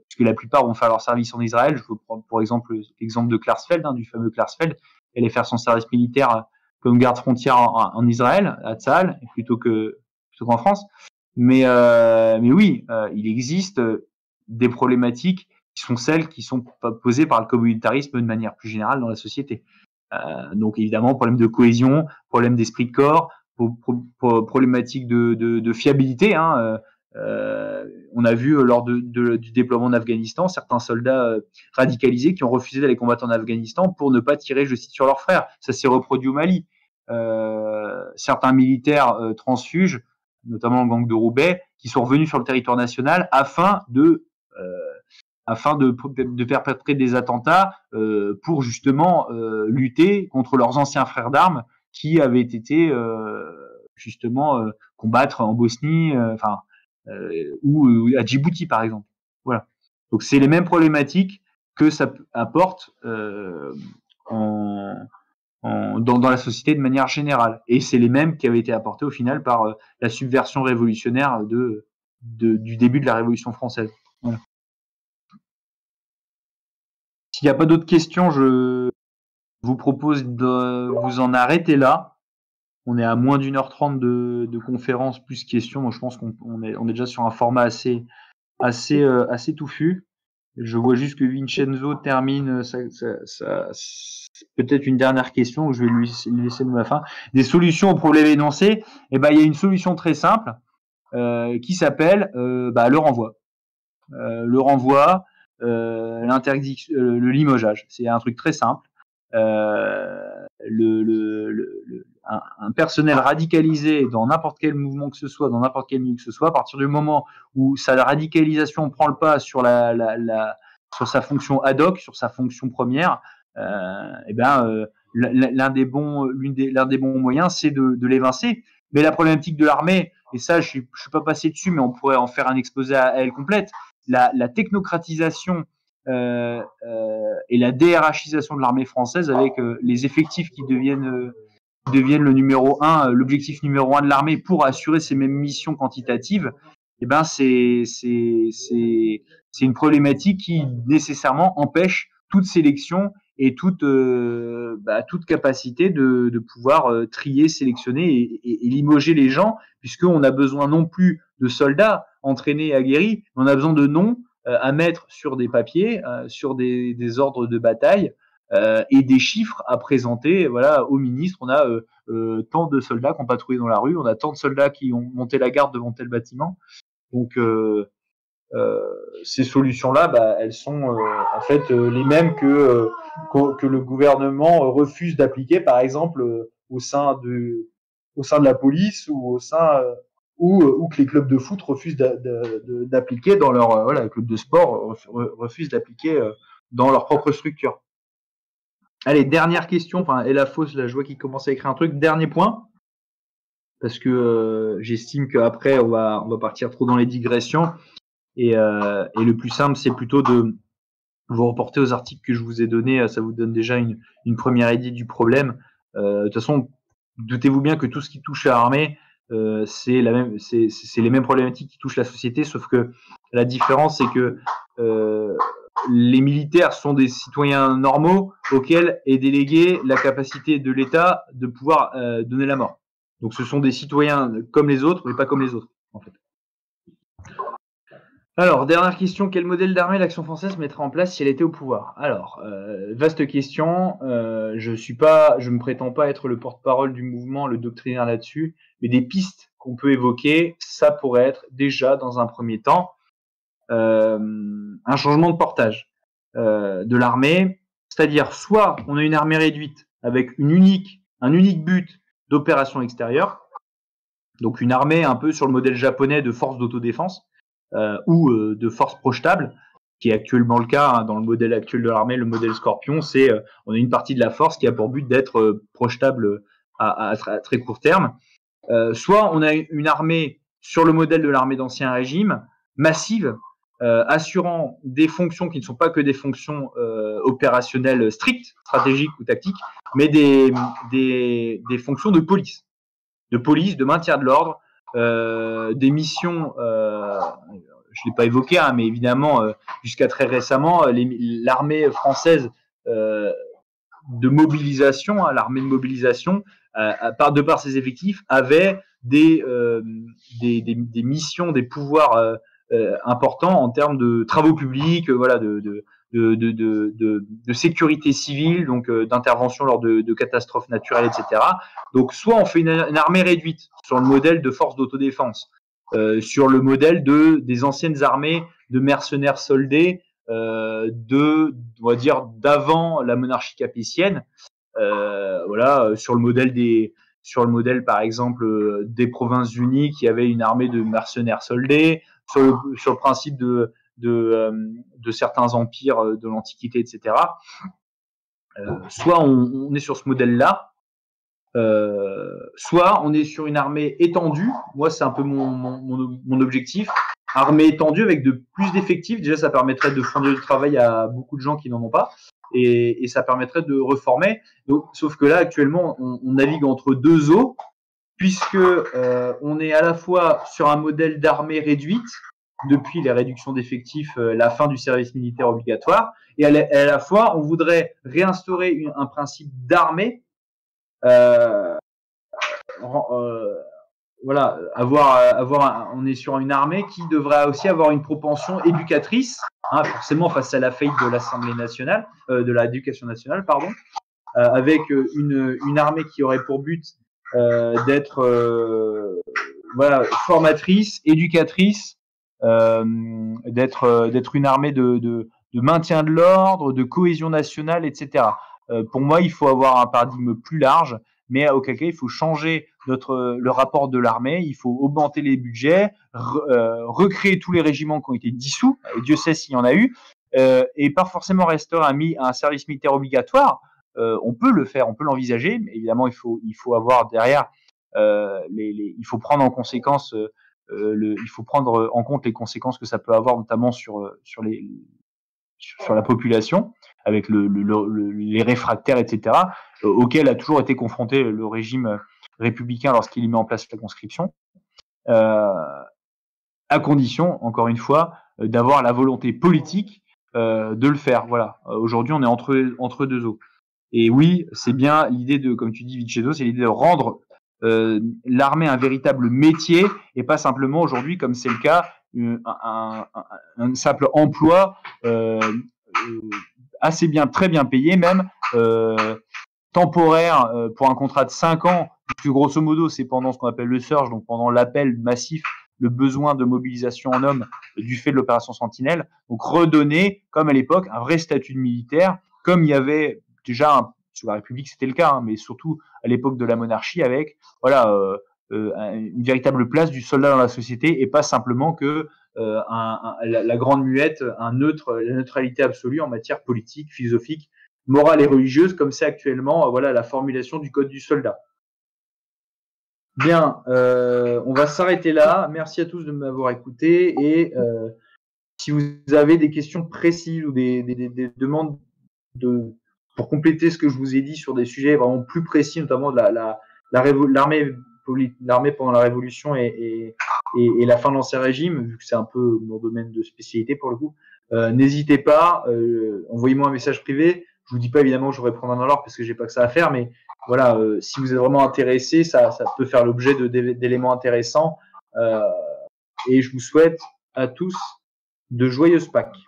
puisque la plupart vont faire leur service en Israël. Je veux prendre pour exemple l'exemple de Klarsfeld, hein, du fameux Klarsfeld, qui allait faire son service militaire comme garde frontière en Israël, à Tzahal, plutôt qu'en France. Mais oui, il existe des problématiques qui sont celles qui sont posées par le communautarisme de manière plus générale dans la société. Donc évidemment, problème de cohésion, problème d'esprit de corps, problématique de fiabilité. Hein, on a vu lors du déploiement en Afghanistan certains soldats radicalisés qui ont refusé d'aller combattre en Afghanistan pour ne pas tirer, je cite, sur leurs frères. Ça s'est reproduit au Mali. Certains militaires transfuges, notamment le gang de Roubaix, qui sont revenus sur le territoire national afin de perpétrer des attentats pour justement lutter contre leurs anciens frères d'armes qui avaient été justement combattre en Bosnie, ou à Djibouti par exemple. Voilà. Donc c'est les mêmes problématiques que ça apporte en dans la société de manière générale. Et c'est les mêmes qui avaient été apportés au final par la subversion révolutionnaire du début de la Révolution française. Voilà. S'il n'y a pas d'autres questions, je vous propose de vous en arrêter là. On est à moins d'1h30 de conférence plus questions, donc je pense qu'on est déjà sur un format assez touffu. Je vois juste que Vincenzo termine peut-être une dernière question, je vais lui laisser de la fin. Des solutions aux problèmes énoncés. Eh ben, il y a une solution très simple qui s'appelle le renvoi. Le renvoi, l'interdiction, le limogeage. C'est un truc très simple. Un personnel radicalisé dans n'importe quel mouvement que ce soit, dans n'importe quel milieu que ce soit, à partir du moment où sa radicalisation prend le pas sur sur sa fonction ad hoc, sur sa fonction première, l'un des bons moyens, c'est de l'évincer. Mais la problématique de l'armée, et ça, je suis pas passé dessus, mais on pourrait en faire un exposé à elle complète, la technocratisation et la DRHisation de l'armée française avec les effectifs qui deviennent le numéro 1, l'objectif numéro 1 de l'armée pour assurer ces mêmes missions quantitatives, eh ben c'est une problématique qui nécessairement empêche toute sélection et toute capacité de pouvoir trier, sélectionner et limoger les gens, puisqu'on a besoin non plus de soldats entraînés et aguerris, mais on a besoin de noms à mettre sur des papiers, sur des ordres de bataille et des chiffres à présenter. Voilà, au ministre, on a tant de soldats qui ont patrouillé dans la rue, on a tant de soldats qui ont monté la garde devant tel bâtiment. Donc ces solutions-là, elles sont en fait les mêmes que le gouvernement refuse d'appliquer, par exemple au sein de la police ou au sein ou que les clubs de foot refusent d'appliquer dans leur les clubs de sport refusent d'appliquer dans leur propre structure. Allez, dernière question, et la fausse, là, je vois qu'il commence à écrire un truc. Dernier point, parce que j'estime qu'après on va partir trop dans les digressions et le plus simple, c'est plutôt de vous reporter aux articles que je vous ai donnés. Ça vous donne déjà une première idée du problème. De toute façon, doutez-vous bien que tout ce qui touche à l'armée, c'est les mêmes problématiques qui touchent la société, sauf que la différence, c'est que les militaires sont des citoyens normaux auxquels est déléguée la capacité de l'État de pouvoir donner la mort. Donc ce sont des citoyens comme les autres, mais pas comme les autres, en fait. Alors, dernière question, quel modèle d'armée l'Action française mettrait en place si elle était au pouvoir? Alors, vaste question, je me prétends pas être le porte-parole du mouvement, le doctrinaire là-dessus, mais des pistes qu'on peut évoquer, ça pourrait être déjà, dans un premier temps, un changement de portage de l'armée, c'est-à-dire soit on a une armée réduite avec un unique but d'opération extérieure, donc une armée un peu sur le modèle japonais de force d'autodéfense, ou de force projetable, qui est actuellement le cas dans le modèle actuel de l'armée, le modèle Scorpion, c'est on a une partie de la force qui a pour but d'être projetable à très court terme. Soit on a une armée sur le modèle de l'armée d'Ancien Régime, massive, assurant des fonctions qui ne sont pas que des fonctions opérationnelles strictes, stratégiques ou tactiques, mais des fonctions de police, de maintien de l'ordre, des missions, je ne l'ai pas évoqué, mais évidemment, jusqu'à très récemment, l'armée française de mobilisation, l'armée de mobilisation, de par ses effectifs, avait des missions, des pouvoirs importants en termes de travaux publics, de sécurité civile, donc d'intervention lors de catastrophes naturelles, etc. Donc, soit on fait une armée réduite sur le modèle de force d'autodéfense, sur le modèle des anciennes armées de mercenaires soldés, on va dire d'avant la monarchie capétienne, sur le modèle par exemple des Provinces-Unies qui avaient une armée de mercenaires soldés, sur le principe de certains empires de l'Antiquité, etc. Soit on est sur ce modèle-là, soit on est sur une armée étendue. Moi, c'est un peu mon objectif, armée étendue avec de plus d'effectifs. Déjà, ça permettrait de fournir du travail à beaucoup de gens qui n'en ont pas. Et ça permettrait de reformer. Donc, sauf que là, actuellement, on navigue entre deux eaux, puisque on est à la fois sur un modèle d'armée réduite, depuis les réductions d'effectifs, la fin du service militaire obligatoire, et à la fois, on voudrait réinstaurer un principe d'armée, voilà, on est sur une armée qui devrait aussi avoir une propension éducatrice, hein, forcément face à la faillite de l'Assemblée nationale, de l'éducation nationale, pardon, avec une armée qui aurait pour but d'être voilà, formatrice, éducatrice, d'être une armée de maintien de l'ordre, de cohésion nationale, etc. Pour moi, il faut avoir un paradigme plus large, mais auquel cas il faut changer le rapport de l'armée, il faut augmenter les budgets, recréer tous les régiments qui ont été dissous, et Dieu sait s'il y en a eu, et pas forcément restaurer un service militaire obligatoire. On peut le faire, on peut l'envisager, mais évidemment il faut avoir derrière il faut prendre en conséquence il faut prendre en compte les conséquences que ça peut avoir, notamment sur la population, avec les réfractaires, etc., auxquels a toujours été confronté le régime républicain lorsqu'il met en place la conscription, à condition, encore une fois, d'avoir la volonté politique de le faire. Voilà. Aujourd'hui, on est entre deux eaux. Et oui, c'est bien l'idée de, comme tu dis, Vicenzo, c'est l'idée de rendre l'armée un véritable métier et pas simplement aujourd'hui, comme c'est le cas, un simple emploi assez bien, très bien payé même, temporaire pour un contrat de 5 ans, puisque grosso modo c'est pendant ce qu'on appelle le surge, donc pendant l'appel massif, le besoin de mobilisation en hommes du fait de l'opération Sentinelle, donc redonner, comme à l'époque, un vrai statut de militaire, comme il y avait déjà sous la République c'était le cas, hein, mais surtout à l'époque de la monarchie avec voilà une véritable place du soldat dans la société et pas simplement que la grande muette, la neutralité absolue en matière politique, philosophique, morale et religieuse, comme c'est actuellement voilà la formulation du code du soldat. Bien, on va s'arrêter là. Merci à tous de m'avoir écouté et si vous avez des questions précises ou des demandes pour compléter ce que je vous ai dit sur des sujets vraiment plus précis, notamment de l'armée pendant la Révolution et la fin de l'Ancien Régime, vu que c'est un peu mon domaine de spécialité pour le coup, n'hésitez pas, envoyez-moi un message privé. Je vous dis pas évidemment que je répondrai dans l'ordre parce que j'ai pas que ça à faire, mais voilà, si vous êtes vraiment intéressé, ça peut faire l'objet d'éléments intéressants. Et je vous souhaite à tous de joyeuses Pâques.